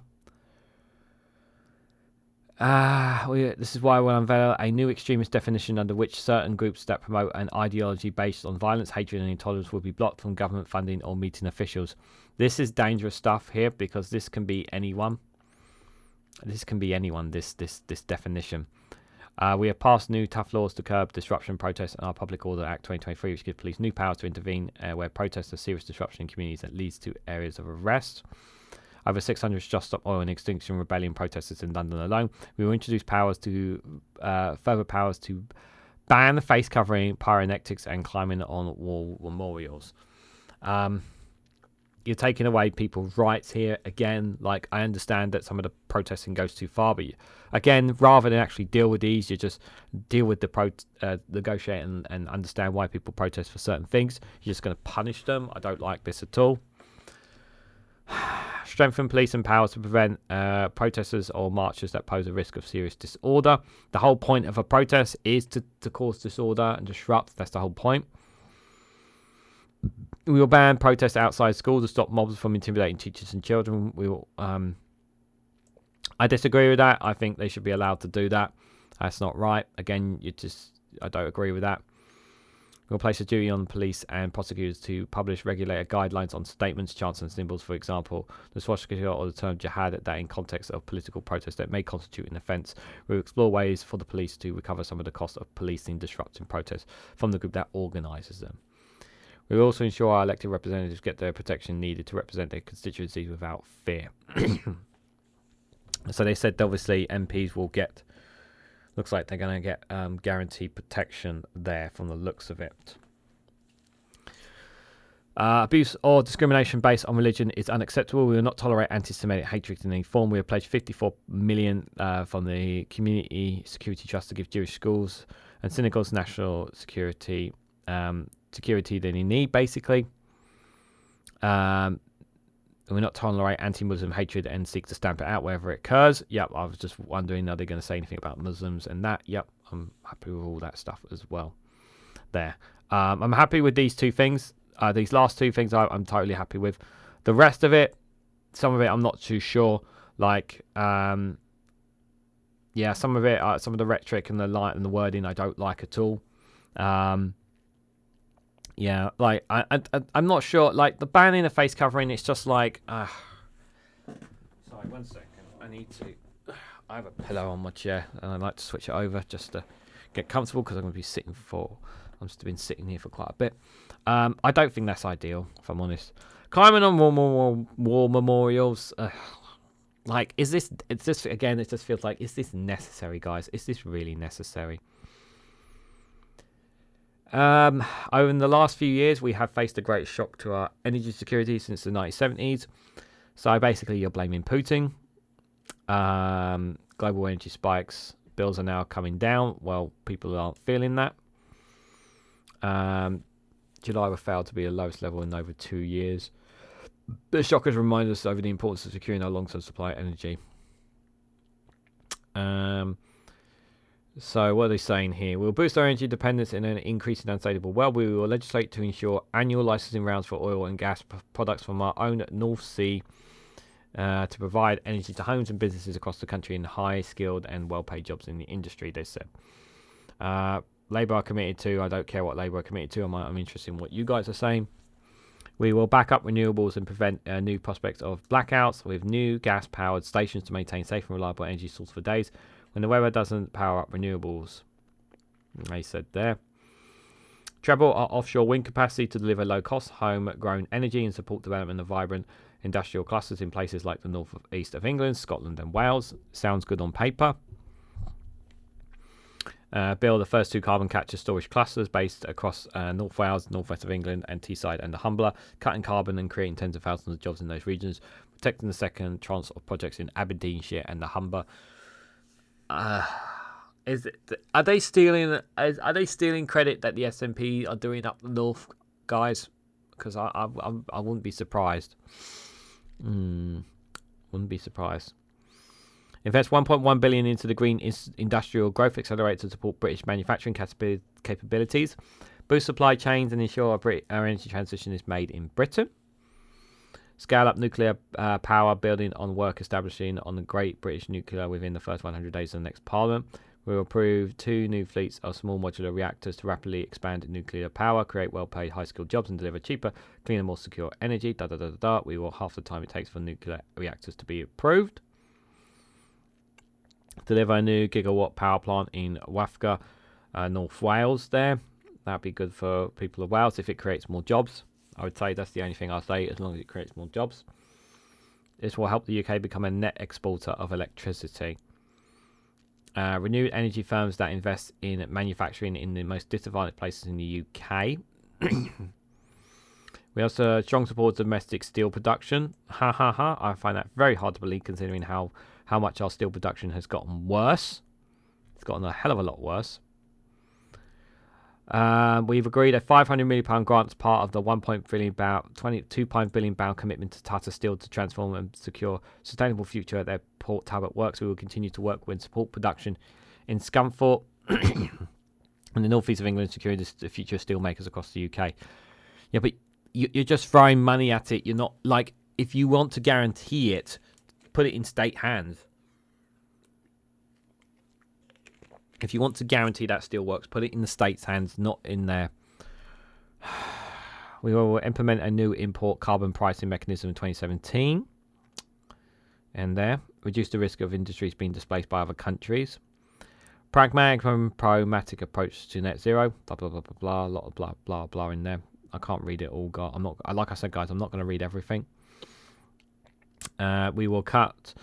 This is why we'll unveil a new extremist definition under which certain groups that promote an ideology based on violence, hatred, and intolerance will be blocked from government funding or meeting officials. This is dangerous stuff here because this can be anyone. This definition. We have passed new tough laws to curb disruption, protests, and our Public Order Act 2023, which gives police new powers to intervene where protests are serious disruption in communities that leads to areas of arrest. Over 600 Just Stop Oil and Extinction Rebellion protesters in London alone. We will introduce further powers to ban face covering, pyrotechnics, and climbing on wall memorials. You're taking away people's rights here. Again, like, I understand that some of the protesting goes too far, but again, rather than actually deal with these, you just deal with the negotiate and understand why people protest for certain things. You're just going to punish them. I don't like this at all. Strengthen police and powers to prevent protesters or marchers that pose a risk of serious disorder. The whole point of a protest is to cause disorder and disrupt. That's the whole point. We will ban protests outside schools to stop mobs from intimidating teachers and children. We will. I disagree with that. I think they should be allowed to do that. That's not right. Again, I don't agree with that. We'll place a duty on police and prosecutors to publish regulator guidelines on statements, chants, and symbols. For example, the swastika or the term jihad that in context of political protest that may constitute an offence. We'll explore ways for the police to recover some of the cost of policing disrupting protests from the group that organises them. We will also ensure our elected representatives get the protection needed to represent their constituencies without fear. So they said obviously MPs will get, looks like they're going to get guaranteed protection there from the looks of it. Abuse or discrimination based on religion is unacceptable. We will not tolerate anti-Semitic hatred in any form. We have pledged 54 million from the Community Security Trust to give Jewish schools and synagogues national security they need, basically. We're not tolerate anti-Muslim hatred and seek to stamp it out wherever it occurs. Yep, I was just wondering, are they going to say anything about Muslims and that? Yep, I'm happy with all that stuff as well. There. I'm happy with these two things. These last two things I'm totally happy with. The rest of it, some of it I'm not too sure. Like, some of it, some of the rhetoric and the light and the wording I don't like at all. Yeah, like I'm not sure. Like the banning of face covering, it's just like. Sorry, 1 second. I have a pillow on my chair, and I like to switch it over just to get comfortable because I'm going to be sitting I've just been sitting here for quite a bit. I don't think that's ideal, if I'm honest. Climbing on war memorials. Like, is this? It's just again. It just feels like, is this necessary, guys? Is this really necessary? Over the last few years, we have faced a great shock to our energy security since the 1970s. So basically, you're blaming Putin. Global energy spikes. Bills are now coming down. Well, people aren't feeling that. July will fail to be the lowest level in over 2 years. The shock has reminded us over the importance of securing our long-term supply of energy. So what are they saying here? We'll boost our energy dependence in an increasing unstable world. We will legislate to ensure annual licensing rounds for oil and gas products from our own North Sea to provide energy to homes and businesses across the country in high-skilled and well-paid jobs in the industry, they said. Labour are committed to, I don't care what Labour are committed to, I'm interested in what you guys are saying. We will back up renewables and prevent new prospects of blackouts with new gas-powered stations to maintain safe and reliable energy source for days when the weather doesn't power up renewables, they said there. Treble our offshore wind capacity to deliver low-cost, home-grown energy and support development of vibrant industrial clusters in places like the north east of England, Scotland and Wales. Sounds good on paper. Build the first 2 carbon capture storage clusters based across North Wales, northwest of England and Teesside and the Humber, cutting carbon and creating tens of thousands of jobs in those regions, protecting the second tranche of projects in Aberdeenshire and the Humber. Are they stealing credit that the SNP are doing up the north, guys? Because I wouldn't be surprised. Wouldn't be surprised. Invest 1.1 billion into the Green Industrial Growth Accelerator to support British manufacturing capabilities, boost supply chains, and ensure our energy transition is made in Britain. Scale up nuclear power, building on work establishing on the Great British Nuclear within the first 100 days of the next Parliament. We will approve 2 new fleets of small modular reactors to rapidly expand nuclear power, create well-paid, high-skilled jobs, and deliver cheaper, cleaner, more secure energy. We will half the time it takes for nuclear reactors to be approved. Deliver a new gigawatt power plant in Wafka, North Wales there. That'd be good for people of Wales if it creates more jobs. I would say that's the only thing I'll say, as long as it creates more jobs. This will help the UK become a net exporter of electricity. Renewed energy firms that invest in manufacturing in the most disadvantaged places in the UK. We also strong support domestic steel production. I find that very hard to believe considering how much our steel production has gotten worse. It's gotten a hell of a lot worse. We've agreed a £500 million grant as part of the £22 billion commitment to Tata Steel to transform and secure sustainable future at their Port Talbot works. We will continue to work with support production in Scunthorpe and the northeast of England, securing the future of steel makers across the UK. Yeah, but you're just throwing money at it. You're not, like, if you want to guarantee it, put it in state hands. If you want to guarantee that steel works, put it in the state's hands, not in their We will implement a new import carbon pricing mechanism in 2017. And there, reduce the risk of industries being displaced by other countries. Pragmatic and pragmatic approach to net zero. Blah blah blah blah blah. A lot of blah blah blah in there. I can't read it all. I'm not. Like I said, guys, I'm not going to read everything. We will cut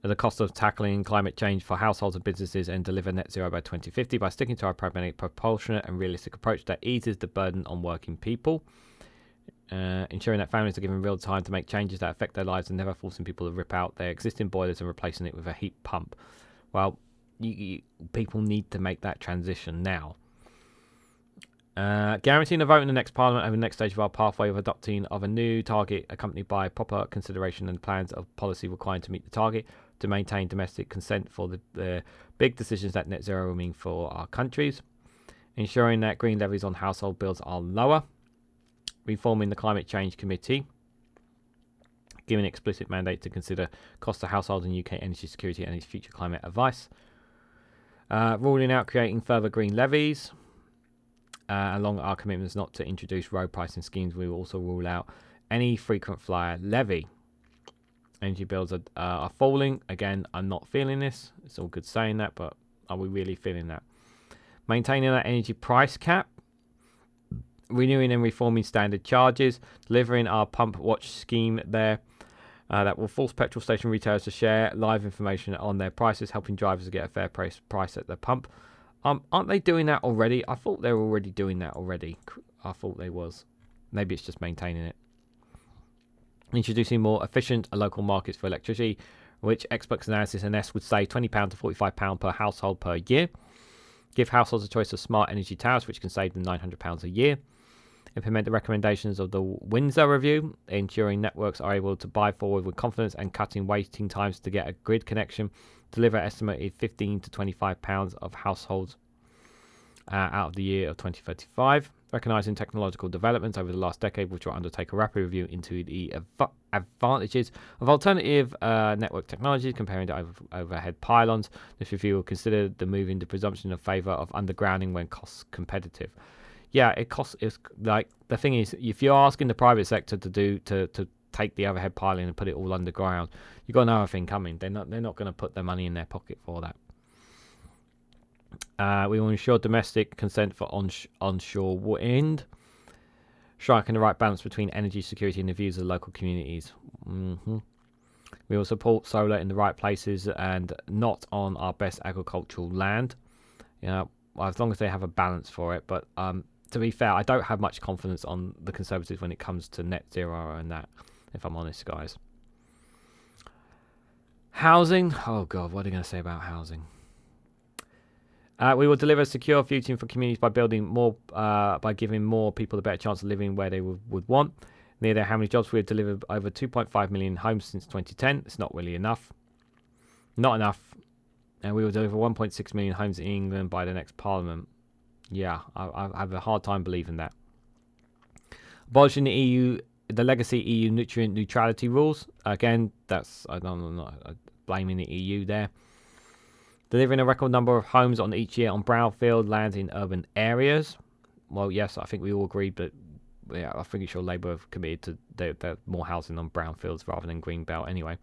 the cost of tackling climate change for households and businesses and deliver net zero by 2050 by sticking to our pragmatic, proportionate, and realistic approach that eases the burden on working people. Ensuring that families are given real time to make changes that affect their lives and never forcing people to rip out their existing boilers and replacing it with a heat pump. Well, people need to make that transition now. Guaranteeing a vote in the next parliament over the next stage of our pathway of adopting of a new target accompanied by proper consideration and plans of policy required to meet the target to maintain domestic consent for the big decisions that net zero will mean for our countries. Ensuring that green levies on household bills are lower. Reforming the Climate Change Committee, giving explicit mandate to consider cost to households and UK energy security and its future climate advice. Ruling out creating further green levies. Along our commitments not to introduce road pricing schemes, we will also rule out any frequent flyer levy. Energy bills are falling. Again, I'm not feeling this. It's all good saying that, but are we really feeling that? Maintaining that energy price cap. Renewing and reforming standard charges, delivering our pump watch scheme there that will force petrol station retailers to share live information on their prices, helping drivers to get a fair price at the pump. Aren't they doing that already? I thought they were already doing that already. I thought they was. Maybe it's just maintaining it. Introducing more efficient local markets for electricity, which experts analysis and S would say £20 to £45 per household per year. Give households a choice of smart energy tariffs, which can save them £900 a year. Implement the recommendations of the Windsor Review, ensuring networks are able to buy forward with confidence and cutting waiting times to get a grid connection. Deliver estimated £15 to £25 of households out of the year of 2035. Recognising technological developments over the last decade, which will undertake a rapid review into the advantages of alternative network technologies, comparing to overhead pylons. This review will consider the move into presumption in favour of undergrounding when cost competitive. Yeah, it costs. It's like the thing is, if you're asking the private sector to take the overhead piling and put it all underground, you've got another thing coming. They're not going to put their money in their pocket for that. We will ensure domestic consent for onshore wind, striking the right balance between energy security and the views of local communities. We will support solar in the right places and not on our best agricultural land. Well, as long as they have a balance for it. But to be fair, I don't have much confidence on the Conservatives when it comes to net zero and that, if I'm honest, guys. Housing. Oh, God, what are they going to say about housing? We will deliver secure future for communities by building more, by giving more people a better chance of living where they would want. Near there, how many jobs we have delivered? Over 2.5 million homes since 2010. It's not really enough. Not enough. And we will deliver 1.6 million homes in England by the next Parliament. Yeah, I have a hard time believing that. Abolishing the legacy EU nutrient neutrality rules. Again, I'm not blaming the EU there. Delivering a record number of homes on each year on brownfield lands in urban areas. Well, yes, I think we all agree, but yeah, I think sure Labour have committed to the more housing on brownfields rather than greenbelt anyway.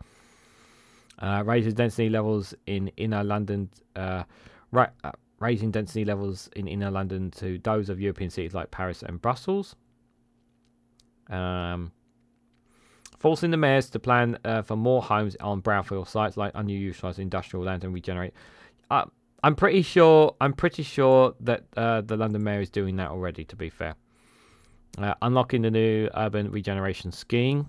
Raising density levels in inner London, raising density levels in inner London to those of European cities like Paris and Brussels. Forcing the mayors to plan for more homes on brownfield sites like underutilised industrial land and regenerate. I'm pretty sure that the London Mayor is doing that already. To be fair, unlocking the new urban regeneration scheme.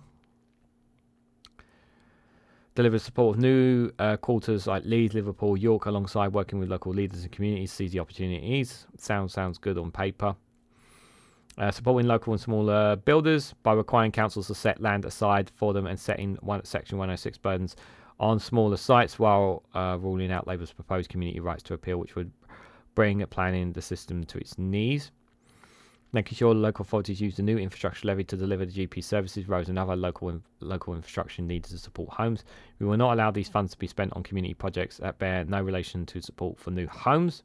Delivers support of new quarters like Leeds, Liverpool, York, alongside working with local leaders and communities, seize the opportunities. Sounds good on paper. Supporting local and smaller builders by requiring councils to set land aside for them and setting Section 106 burdens on smaller sites, while ruling out Labour's proposed community rights to appeal, which would bring planning the system to its knees. Making sure local authorities use the new infrastructure levy to deliver the GP services, roads and other local infrastructure needed to support homes. We will not allow these funds to be spent on community projects that bear no relation to support for new homes.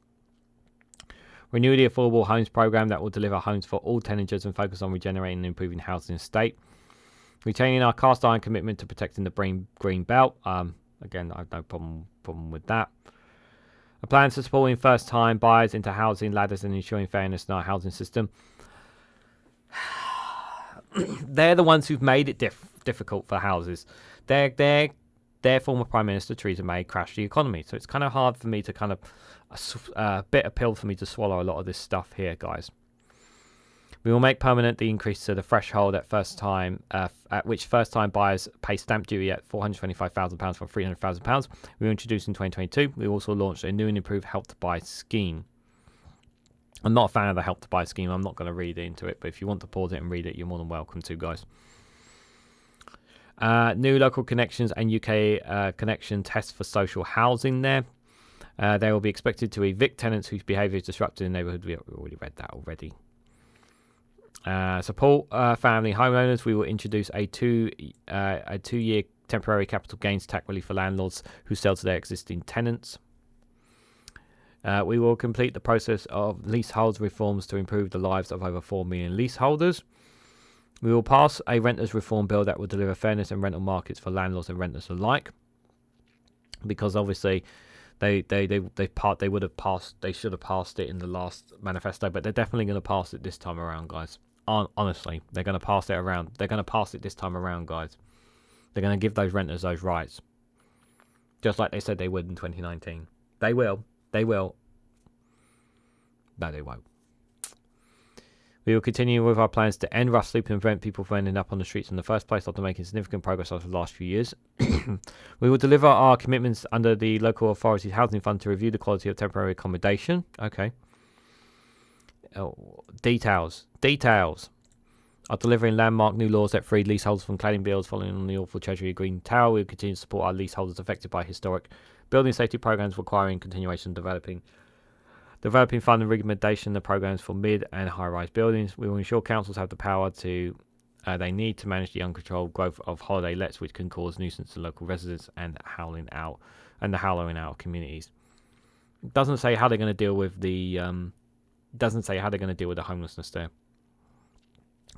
Renew the affordable homes program that will deliver homes for all tenanters and focus on regenerating and improving housing estate. Retaining our cast iron commitment to protecting the green belt. Again, I have no problem with that. A plan to supporting first-time buyers into housing ladders and ensuring fairness in our housing system. They're the ones who've made it difficult for houses. Their former Prime Minister Theresa May crashed the economy, so it's kind of hard for me to kind of a bitter pill for me to swallow a lot of this stuff here, guys. We will make permanent the increase to the threshold at which first-time buyers pay stamp duty at £425,000 from £300,000. We will introduce in 2022. We also launched a new and improved Help to Buy scheme. I'm not a fan of the Help to Buy scheme. I'm not going to read into it, but if you want to pause it and read it, you're more than welcome to, guys. New local connections and UK connection tests for social housing there. They will be expected to evict tenants whose behaviour is disrupting the neighbourhood. We already read that already. Support family homeowners. We will introduce a two-year temporary capital gains tax relief for landlords who sell to their existing tenants. We will complete the process of leasehold reforms to improve the lives of over 4 million leaseholders. We will pass a renters reform bill that will deliver fairness in rental markets for landlords and renters alike. Because obviously they should have passed it in the last manifesto, but they're definitely going to pass it this time around, guys. Honestly, they're going to pass it around. They're going to pass it this time around, guys. They're going to give those renters those rights, just like they said they would in 2019. They will. They will. No, they won't. We will continue with our plans to end rough sleep and prevent people from ending up on the streets in the first place after making significant progress over the last few years. We will deliver our commitments under the Local Authorities Housing Fund to review the quality of temporary accommodation. Okay. Details. Are delivering landmark new laws that freed leaseholders from cladding bills following on the awful Treasury Green Tower. We will continue to support our leaseholders affected by historic building safety programs requiring continuation of developing fund and recommendation the programs for mid and high-rise buildings. We will ensure councils have the power they need to manage the uncontrolled growth of holiday lets, which can cause nuisance to local residents and the howling out of communities. It doesn't say how they're going to deal with the homelessness there.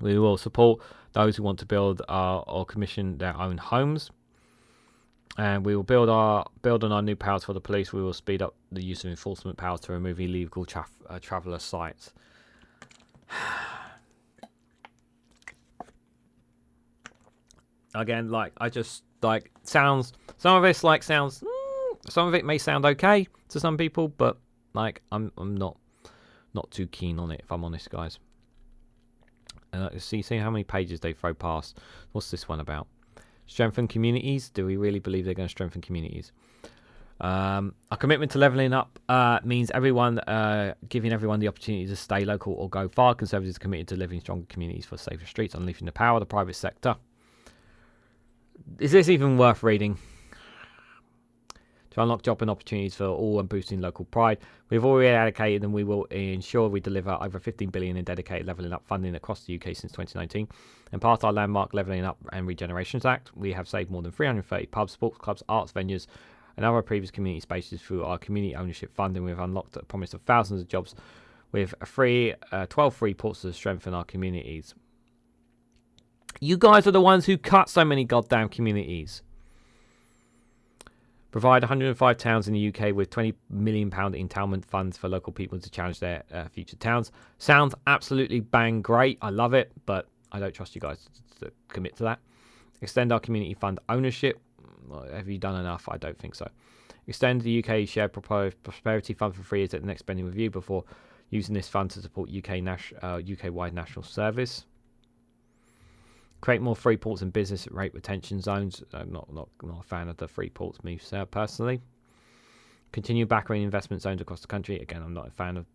We will support those who want to build or commission their own homes. And we will build on our new powers for the police. We will speed up the use of enforcement powers to remove illegal traveller sites. Again, sounds. Some of it may sound okay to some people, but I'm not too keen on it, if I'm honest, guys. See how many pages they throw past. What's this one about? Strengthen communities. Do we really believe they're going to strengthen communities? Our commitment to levelling up means giving everyone the opportunity to stay local or go far. Conservatives are committed to living stronger communities for safer streets, unleashing the power of the private sector. Is this even worth reading? To unlock job and opportunities for all and boosting local pride. We've already allocated and we will ensure we deliver over $15 billion in dedicated levelling up funding across the UK since 2019. And part of our landmark Levelling Up and Regenerations Act, we have saved more than 330 pubs, sports clubs, arts venues and other previous community spaces through our community ownership fund, and we've unlocked a promise of thousands of jobs with 12 free ports to strengthen our communities. You guys are the ones who cut so many goddamn communities. Provide 105 towns in the UK with £20 million endowment funds for local people to challenge their future towns. Sounds absolutely bang great. I love it, but I don't trust you guys to commit to that. Extend our community fund ownership. Well, have you done enough? I don't think so. Extend the UK Shared Prosperity Fund for 3 years at the next spending review before using this fund to support UK-wide national service. Create more free ports and business rate retention zones. I'm not a fan of the free ports, me personally. Continue backward investment zones across the country. Again, I'm not a fan of.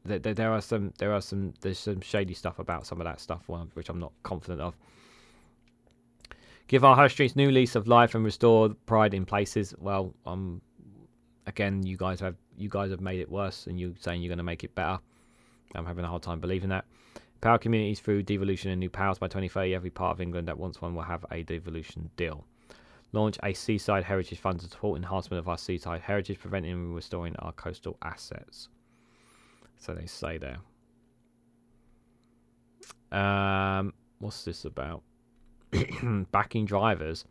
There's some shady stuff about some of that stuff, which I'm not confident of. Give our high streets new lease of life and restore pride in places. Well, again, you guys have made it worse, and you're saying you're going to make it better. I'm having a hard time believing that. Power communities through devolution and new powers by 2030. Every part of England that wants one will have a devolution deal. Launch a seaside heritage fund to support enhancement of our seaside heritage, preventing and restoring our coastal assets. So they say there. What's this about? Backing drivers.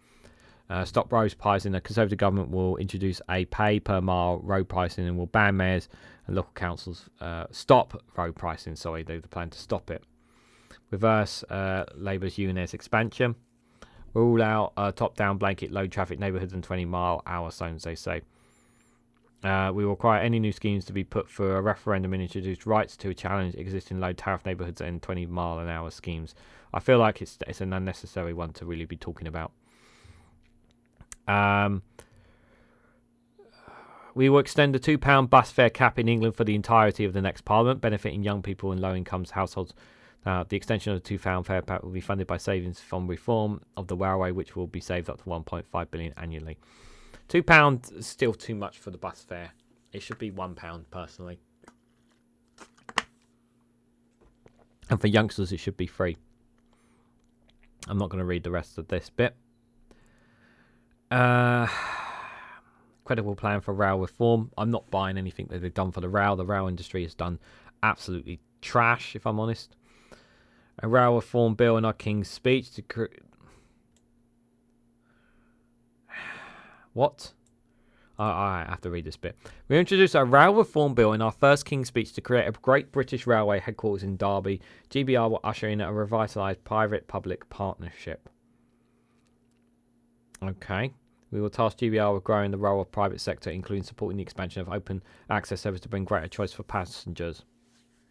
Stop road pricing. The Conservative government will introduce a pay per mile road pricing and will ban mayors and local councils stop road pricing. Sorry, they plan to stop it. Reverse Labour's UNS expansion. Rule out top-down blanket low traffic neighbourhoods and 20-mile-hour zones, they say. We require any new schemes to be put for a referendum and introduce rights to challenge existing low tariff neighbourhoods and 20-mile-an-hour schemes. I feel like it's an unnecessary one to really be talking about. We will extend the £2 bus fare cap in England for the entirety of the next Parliament, benefiting young people and low-income households. The extension of the £2 fare cap will be funded by savings from reform of the railway, which will be saved up to £1.5 billion annually. £2 is still too much for the bus fare. It should be £1 personally. And for youngsters, it should be free. I'm not going to read the rest of this bit. Credible plan for rail reform. I'm not buying anything that they've done for the rail. The rail industry has done absolutely trash, if I'm honest. A rail reform bill in our King's speech to what? I have to read this bit. We introduced a rail reform bill in our first King's speech to create a Great British Railway headquarters in Derby. GBR will usher in a revitalised private-public partnership. Okay. We will task GBR with growing the role of private sector, including supporting the expansion of open access service to bring greater choice for passengers.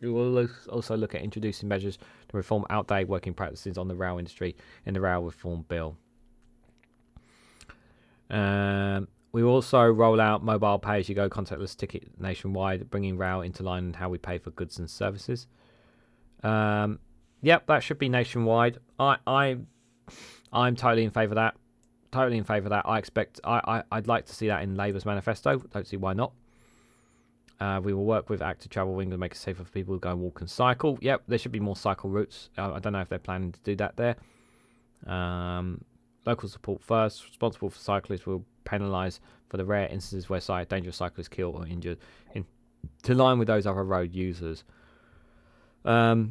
We will also look at introducing measures to reform outdated working practices on the rail industry in the rail reform bill. We will also roll out mobile pay-as-you-go contactless ticket nationwide, bringing rail into line with how we pay for goods and services. Yep, that should be nationwide. I'm totally in favour of that. Totally in favour of that. I'd like to see that in Labour's manifesto. Don't see why not. We will work with Active Travel England to make it safer for people who go and walk and cycle. Yep, there should be more cycle routes. I don't know if they're planning to do that there. Local support first. Responsible for cyclists will penalise for the rare instances where dangerous cyclists killed or injured, to line with those other road users. The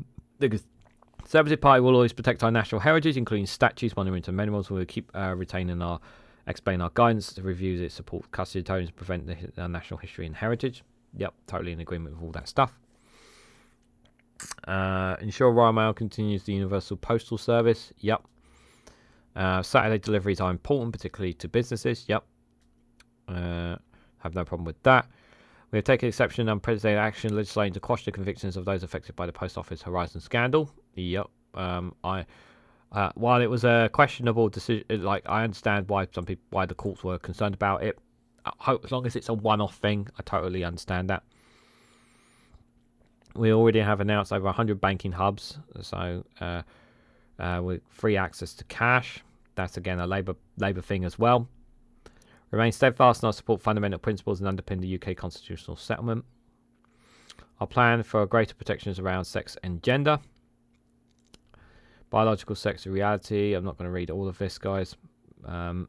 Conservative Party will always protect our national heritage, including statues, monuments and memorials. We will keep explain our guidance to reviews it, support custodians to prevent our national history and heritage. Yep, totally in agreement with all that stuff. Ensure Royal Mail continues the universal postal service. Yep. Saturday deliveries are important, particularly to businesses. Yep. Have no problem with that. We have taken exception to unprecedented action legislating to quash the convictions of those affected by the Post Office Horizon scandal. Yep. While it was a questionable decision, I understand why the courts were concerned about it. As long as it's a one-off thing, I totally understand that. We already have announced over 100 banking hubs, so with free access to cash. That's again a Labour thing as well. Remain steadfast in our support fundamental principles and underpin the UK constitutional settlement. Our plan for greater protections around sex and gender. Biological sex and reality. I'm not going to read all of this, guys. The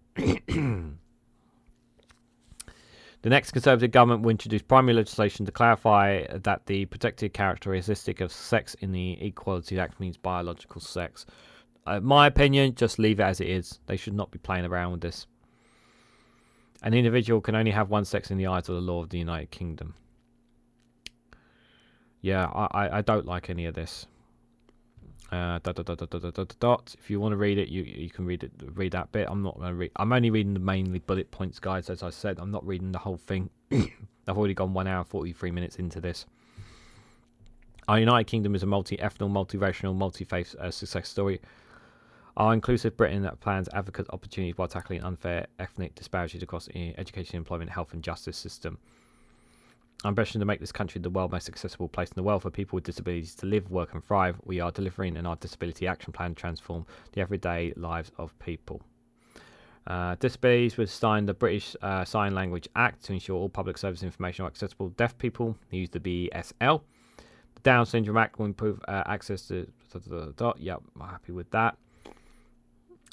next Conservative government will introduce primary legislation to clarify that the protected characteristic of sex in the Equality Act means biological sex. My opinion, just leave it as it is. They should not be playing around with this. An individual can only have one sex in the eyes of the law of the United Kingdom. Yeah, I don't like any of this. If you want to read it, you can read that bit. I'm not going to read. I'm only reading the mainly bullet points, guys. As I said, I'm not reading the whole thing. I've already gone 1 hour and 43 minutes into this. Our United Kingdom is a multi-ethnic, multiracial, multi-faith success story. Our inclusive Britain that plans advocate opportunities while tackling unfair ethnic disparities across education, employment, health and justice system. Our ambition to make this country the world's most accessible place in the world for people with disabilities to live, work and thrive. We are delivering in our disability action plan to transform the everyday lives of people. Disabilities will sign the British Sign Language Act to ensure all public service information are accessible to deaf people who use the BSL. The Down Syndrome Act will improve access to... Yep, I'm happy with that.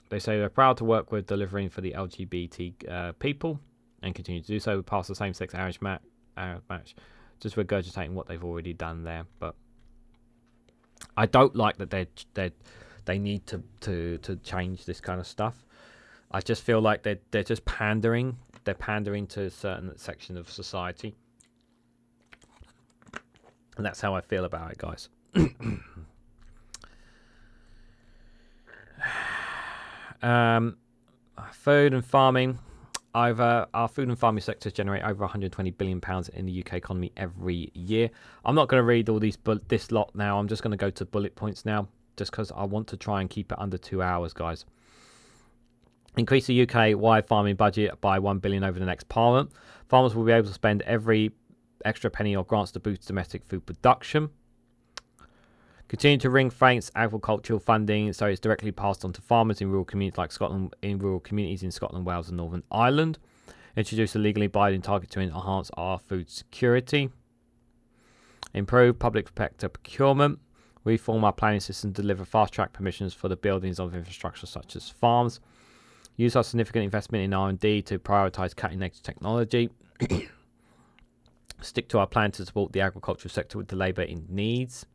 They say they're proud to work with delivering for the LGBT people and continue to do so. We passed the same-sex marriage match just regurgitating what they've already done there. But I don't like that they need to change this kind of stuff. I just feel like they're just pandering. They're pandering to a certain section of society, and that's how I feel about it, guys. Food and farming. Our food and farming sectors generate over £120 billion in the UK economy every year. I'm not going to read all this lot now. I'm just going to go to bullet points now, just because I want to try and keep it under 2 hours, guys. Increase the UK-wide farming budget by £1 billion over the next Parliament. Farmers will be able to spend every extra penny or grants to boost domestic food production. Continue to ring-fence agricultural funding so it's directly passed on to farmers in rural communities like Scotland, Wales, and Northern Ireland. Introduce a legally binding target to enhance our food security. Improve public sector procurement. Reform our planning system to deliver fast-track permissions for the buildings of infrastructure such as farms. Use our significant investment in R&D to prioritise cutting-edge technology. Stick to our plan to support the agricultural sector with the labour it needs.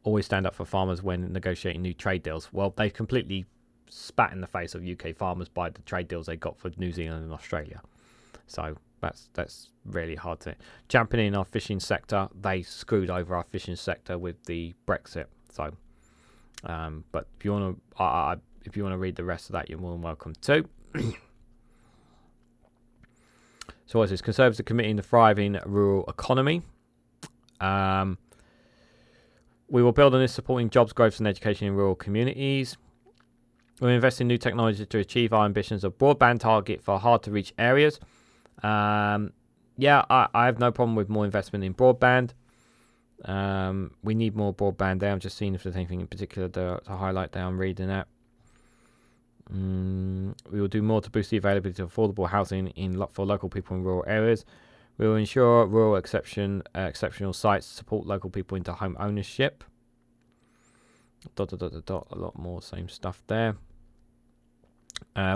Always stand up for farmers when negotiating new trade deals. Well, they've completely spat in the face of UK farmers by the trade deals they got for New Zealand and Australia. So that's really hard to... Championing our fishing sector. They screwed over our fishing sector with the Brexit. So, but if you want to read the rest of that, you're more than welcome to. So what's this? Conservatives are committing to thriving rural economy. We will build on this, supporting jobs, growth and education in rural communities. We'll invest in new technology to achieve our ambitions of broadband target for hard-to-reach areas. I have no problem with more investment in broadband. We need more broadband there. I'm just seeing if there's anything in particular to highlight there. I'm reading that. We will do more to boost the availability of affordable housing for local people in rural areas. We will ensure rural exceptional sites support local people into home ownership. A lot more same stuff there.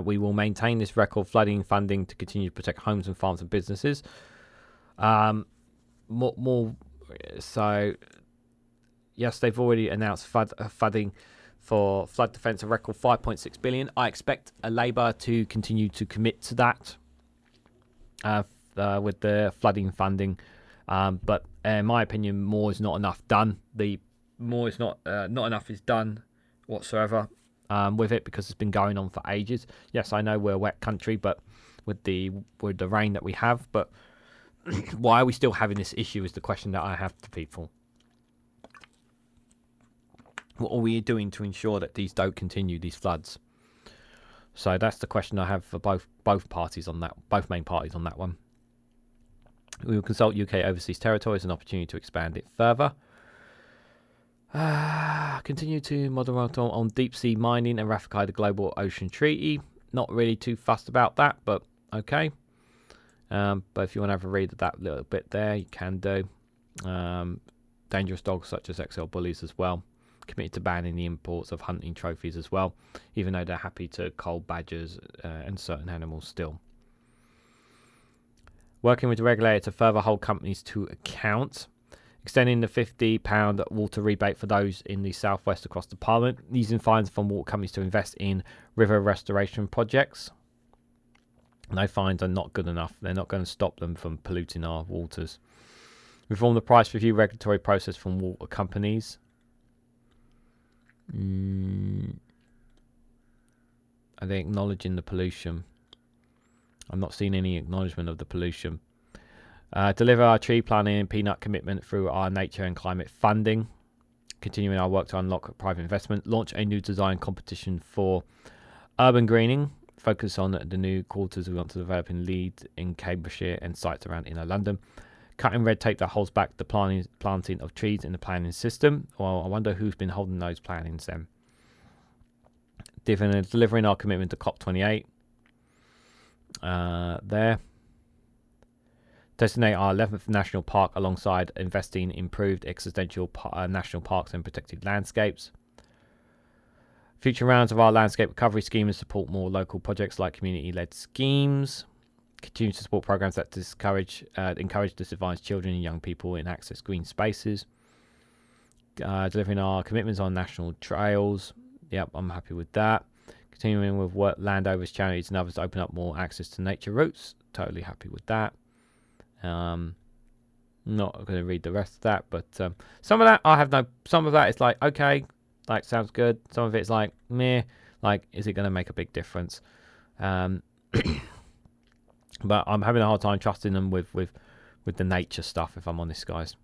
We will maintain this record flooding funding to continue to protect homes and farms and businesses. So, yes, they've already announced funding for flood defence, a record £5.6 billion. I expect Labour to continue to commit to that. With the flooding funding, but in my opinion, more is not enough done. Not enough is done whatsoever with it, because it's been going on for ages. Yes, I know we're a wet country, but with the rain that we have, but why are we still having this issue is the question that I have to people. What are we doing to ensure that these don't continue, these floods? So that's the question I have for both parties on that, both main parties on that one. We will consult UK overseas territories an opportunity to expand it further. Continue to moderate on deep sea mining and ratify the Global Ocean Treaty. Not really too fussed about that, but okay. But if you want to have a read of that little bit there, you can do. Dangerous dogs such as XL bullies as well. Committed to banning the imports of hunting trophies as well, even though they're happy to cull badgers and certain animals still. Working with the regulator to further hold companies to account. Extending the £50 water rebate for those in the southwest across the Parliament. Using fines from water companies to invest in river restoration projects. No fines are not good enough. They're not going to stop them from polluting our waters. Reform the price review regulatory process from water companies. Are they acknowledging the pollution? I'm not seeing any acknowledgement of the pollution. Deliver our tree planting and peanut commitment through our nature and climate funding. Continuing our work to unlock private investment. Launch a new design competition for urban greening. Focus on the new quarters we want to develop in Leeds, in Cambridgeshire and sites around inner London. Cutting red tape that holds back the planting of trees in the planning system. Well, I wonder who's been holding those plannings then. Delivering our commitment to COP28. There. Designate our 11th national park alongside investing in improved existential national parks and protected landscapes. Future rounds of our landscape recovery scheme and support more local projects like community-led schemes. Continue to support programs that encourage disadvantaged children and young people in access green spaces. Delivering our commitments on national trails. Yep, I'm happy with that. Continuing with work landowners, charities and others to open up more access to nature routes. Totally happy with that. Not going to read the rest of that, but some of that I have no. Some of that is like, okay, like sounds good. Some of it's like meh, like is it going to make a big difference? But I'm having a hard time trusting them with the nature stuff, if I'm honest, guys.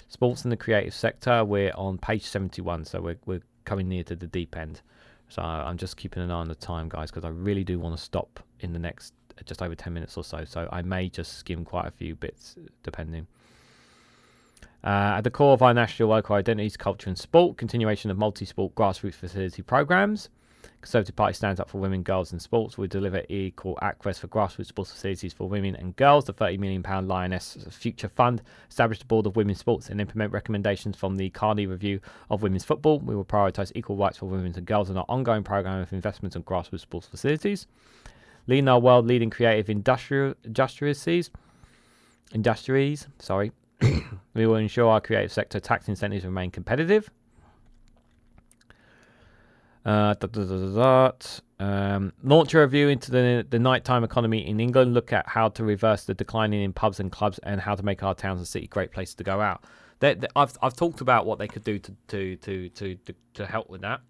Sports in the creative sector, we're on page 71, so we're coming near to the deep end. So I'm just keeping an eye on the time, guys, because I really do want to stop in the next just over 10 minutes or so. So I may just skim quite a few bits, depending. At the core of our national local identities, culture and sport, continuation of multi-sport grassroots facility programs. Conservative Party stands up for women, girls and sports. We deliver equal access for grassroots sports facilities for women and girls. The £30 million Lioness Future Fund established a board of women's sports and implement recommendations from the Carney Review of Women's Football. We will prioritise equal rights for women and girls in our ongoing programme of investments in grassroots sports facilities. Leading our world-leading creative industries. We will ensure our creative sector tax incentives remain competitive. Launch a review into the nighttime economy in England. Look at how to reverse the declining in pubs and clubs and how to make our towns and city great places to go out. I've talked about what they could do to help with that.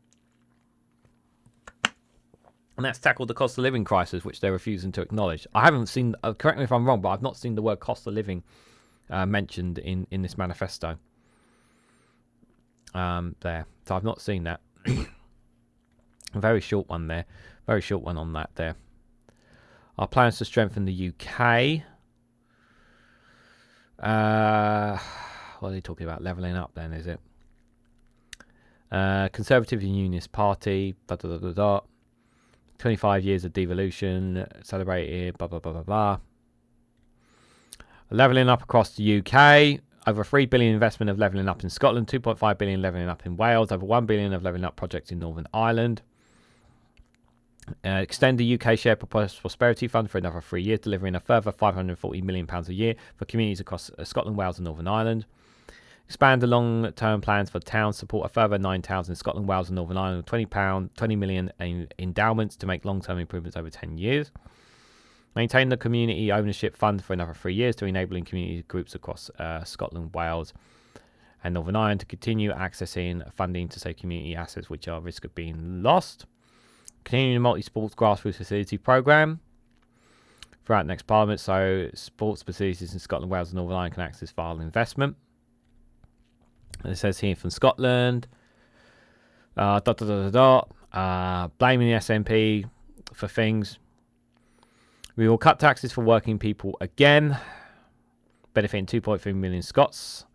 And that's tackled the cost of living crisis, which they're refusing to acknowledge. I haven't seen, correct me if I'm wrong, but I've not seen the word cost of living mentioned in this manifesto. There. So I've not seen that. A very short one there. Very short one on that there. Our plans to strengthen the UK. What are they talking about? Levelling up then, is it? Conservative and Unionist Party. 25 years of devolution. Celebrated. Blah, blah, blah, blah, blah. Levelling up across the UK. Over $3 billion investment of levelling up in Scotland. $2.5 billion levelling up in Wales. Over $1 billion of levelling up projects in Northern Ireland. Extend the UK Shared Prosperity Fund for another 3 years, delivering a further £540 million a year for communities across Scotland, Wales and Northern Ireland. Expand the long-term plans for towns, support a further 9 towns in Scotland, Wales and Northern Ireland with £20 million in endowments to make long-term improvements over 10 years. Maintain the Community Ownership Fund for another 3 years to enabling community groups across Scotland, Wales and Northern Ireland to continue accessing funding to save community assets which are at risk of being lost. Continuing the multi-sports grassroots facility programme throughout next Parliament, so sports facilities in Scotland, Wales and Northern Ireland can access vital investment. And it says here from Scotland, blaming the SNP for things. We will cut taxes for working people again, benefiting 2.3 million Scots.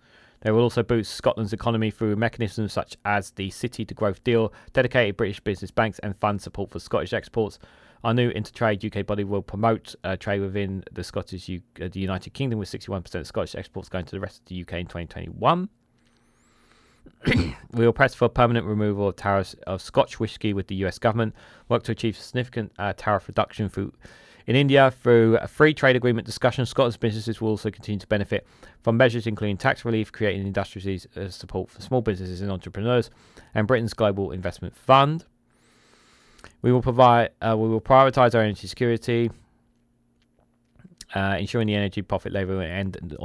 They will also boost Scotland's economy through mechanisms such as the City to Growth Deal, dedicated British business banks and fund support for Scottish exports. Our new Intertrade UK body will promote trade within the United Kingdom, with 61% of Scottish exports going to the rest of the UK in 2021. We will press for permanent removal of tariffs of Scotch whisky with the US government, work to achieve significant tariff reduction in India through a free trade agreement discussion. Scotland's businesses will also continue to benefit from measures including tax relief, creating industries support for small businesses and entrepreneurs, and Britain's Global Investment Fund. We will prioritise our energy security, ensuring the energy profit level and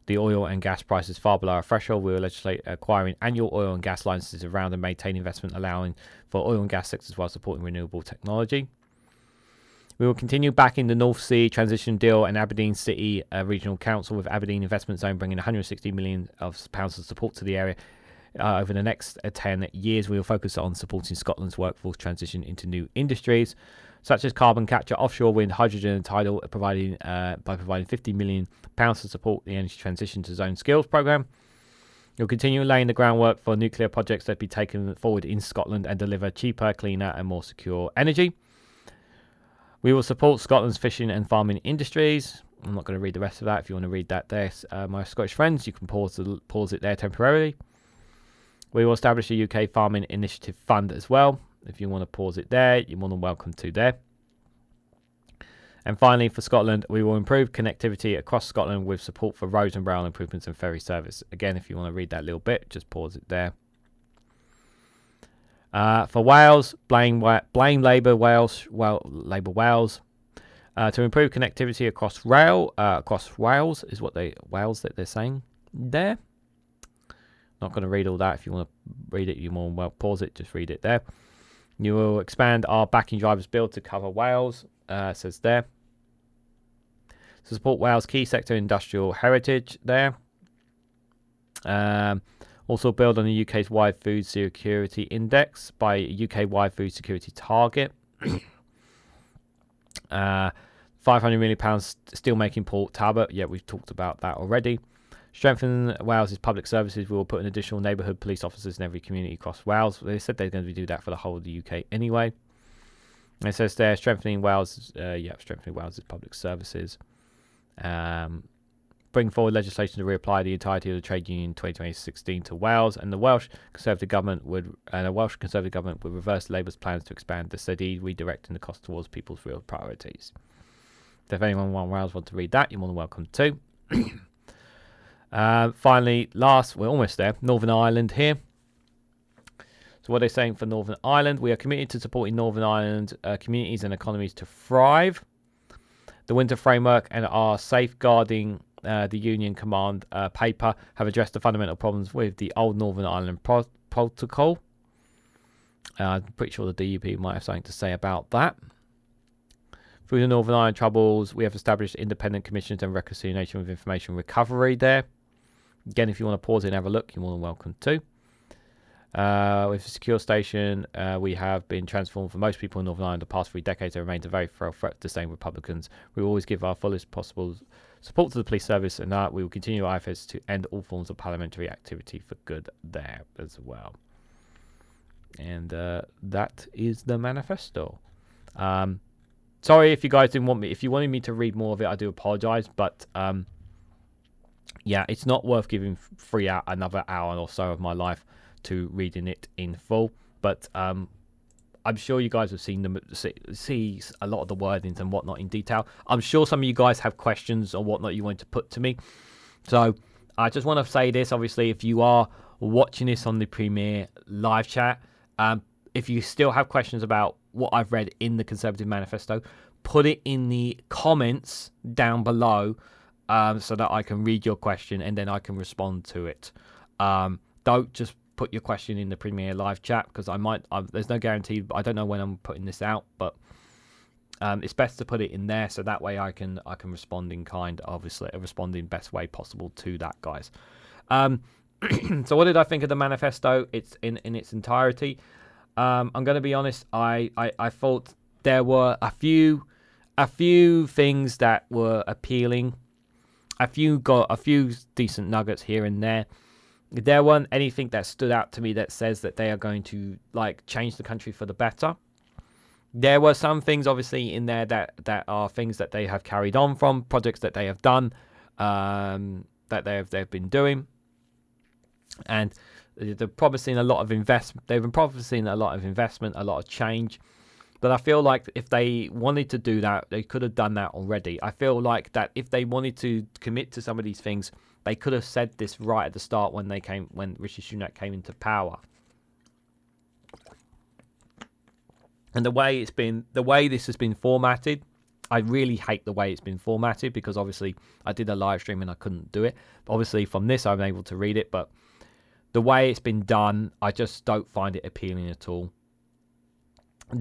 the oil and gas prices far below our threshold. We will legislate acquiring annual oil and gas licenses around and maintain investment allowing for oil and gas sectors while supporting renewable technology. We will continue backing the North Sea Transition Deal and Aberdeen City Regional Council, with Aberdeen Investment Zone bringing £160 million of support to the area. Over the next 10 years, we will focus on supporting Scotland's workforce transition into new industries, such as carbon capture, offshore wind, hydrogen and tidal, by providing £50 million to support the energy transition to zone skills programme. We'll continue laying the groundwork for nuclear projects that be taken forward in Scotland and deliver cheaper, cleaner and more secure energy. We will support Scotland's fishing and farming industries. I'm not going to read the rest of that. If you want to read that there, my Scottish friends, you can pause it there temporarily. We will establish a UK Farming Initiative Fund as well. If you want to pause it there, you're more than welcome to there. And finally, for Scotland, we will improve connectivity across Scotland with support for roads and rail improvements and ferry service. Again, if you want to read that little bit, just pause it there. For Wales, blame Labour Wales, to improve connectivity across Wales is what they're saying there. Not going to read all that. If you want to read it, you more well pause it. Just read it there. You will expand our backing drivers bill to cover Wales. Says there. To support Wales' key sector industrial heritage there. Also build on the UK's wide food security index by UK-wide food security target. £500 million steelmaking Port Talbot. Yeah, we've talked about that already. Strengthen Wales's public services. We will put an additional neighbourhood police officers in every community across Wales. They said they're going to do that for the whole of the UK anyway. And it says there, strengthening Wales's public services. Bring forward legislation to reapply the entirety of the Trade Union 2016 to Wales, and the Welsh Conservative government would reverse Labour's plans to expand the city, redirecting the cost towards people's real priorities. So if anyone in Wales wants to read that, you're more than welcome to. Finally, we're almost there. Northern Ireland here. So what they're saying for Northern Ireland, we are committed to supporting Northern Ireland communities and economies to thrive. The Winter Framework and our safeguarding the Union Command paper have addressed the fundamental problems with the old Northern Ireland Protocol. I'm pretty sure the DUP might have something to say about that. Through the Northern Ireland Troubles, we have established independent commissions and reconciliation with information recovery there. Again, if you want to pause it and have a look, you're more than welcome to. With the secure station, we have been transformed for most people in Northern Ireland the past 3 decades. There remains a very frail threat to the same Republicans. We will always give our fullest possible support to the police service, and that we will continue our efforts to end all forms of parliamentary activity for good there as well. And that is the manifesto. Sorry if you guys didn't want me. If you wanted me to read more of it, I do apologise, but yeah, it's not worth giving another hour or so of my life to reading it in full. But I'm sure you guys have seen see a lot of the wordings and whatnot in detail. I'm sure some of you guys have questions or whatnot you want to put to me. So I just want to say this. Obviously, if you are watching this on the Premiere live chat, if you still have questions about what I've read in the Conservative Manifesto, put it in the comments down below so that I can read your question and then I can respond to it. Don't just put your question in the Premiere live chat, because there's no guarantee. I don't know when I'm putting this out, but it's best to put it in there so that way I can respond in kind, obviously, respond in best way possible to that, guys. So what did I think of the manifesto? It's in its entirety. I'm going to be honest. I thought there were a few things that were appealing. A few decent nuggets here and there. There weren't anything that stood out to me that says that they are going to change the country for the better. There were some things obviously in there that are things that they have carried on from projects that they have done, that they've been doing, and they're promising a lot of investment. They've been promising a lot of investment, a lot of change. But I feel like if they wanted to do that, they could have done that already. I feel like that if they wanted to commit to some of these things, they could have said this right at the start when Rishi Sunak came into power. And the way this has been formatted, I really hate the way it's been formatted, because obviously I did a live stream and I couldn't do it. Obviously from this I'm able to read it, but the way it's been done, I just don't find it appealing at all.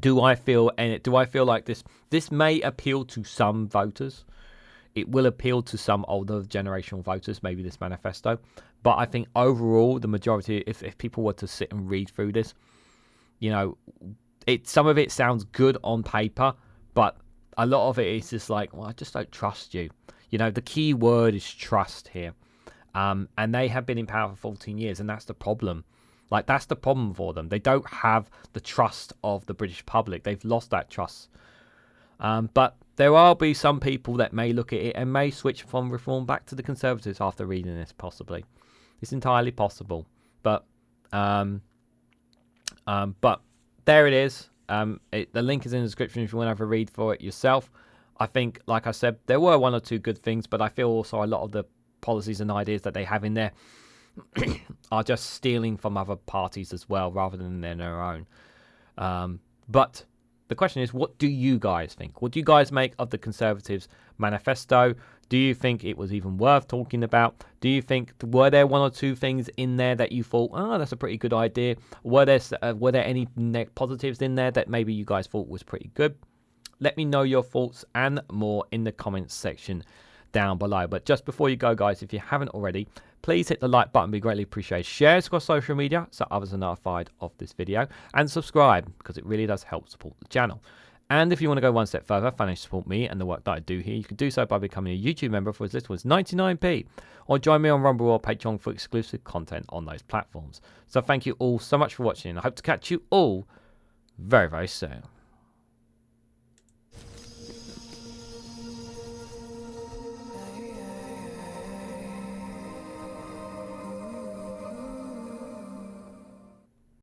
Do I feel like this may appeal to some voters? It will appeal to some older generational voters, maybe this manifesto. But I think overall, the majority, if people were to sit and read through this, some of it sounds good on paper, but a lot of it is just like, well, I just don't trust you. The key word is trust here. And they have been in power for 14 years, and that's the problem. That's the problem for them. They don't have the trust of the British public. They've lost that trust. But there will be some people that may look at it and may switch from Reform back to the Conservatives after reading this, possibly. It's entirely possible. But there it is. The link is in the description if you want to have a read for it yourself. I think, like I said, there were one or two good things, but I feel also a lot of the policies and ideas that they have in there are just stealing from other parties as well, rather than in their own. But the question is, what do you guys think? What do you guys make of the Conservatives' manifesto? Do you think it was even worth talking about? Do you think, were there one or two things in there that you thought, oh, that's a pretty good idea? Were there any positives in there that maybe you guys thought was pretty good? Let me know your thoughts and more in the comments section down below. But just before you go, guys, if you haven't already, please hit the like button. Be greatly appreciated. Share it across social media so others are notified of this video, and subscribe because it really does help support the channel. And if you want to go one step further, financially support me and the work that I do here, you can do so by becoming a YouTube member for as little as 99p, or join me on Rumble or Patreon for exclusive content on those platforms. So thank you all so much for watching, and I hope to catch you all very, very soon.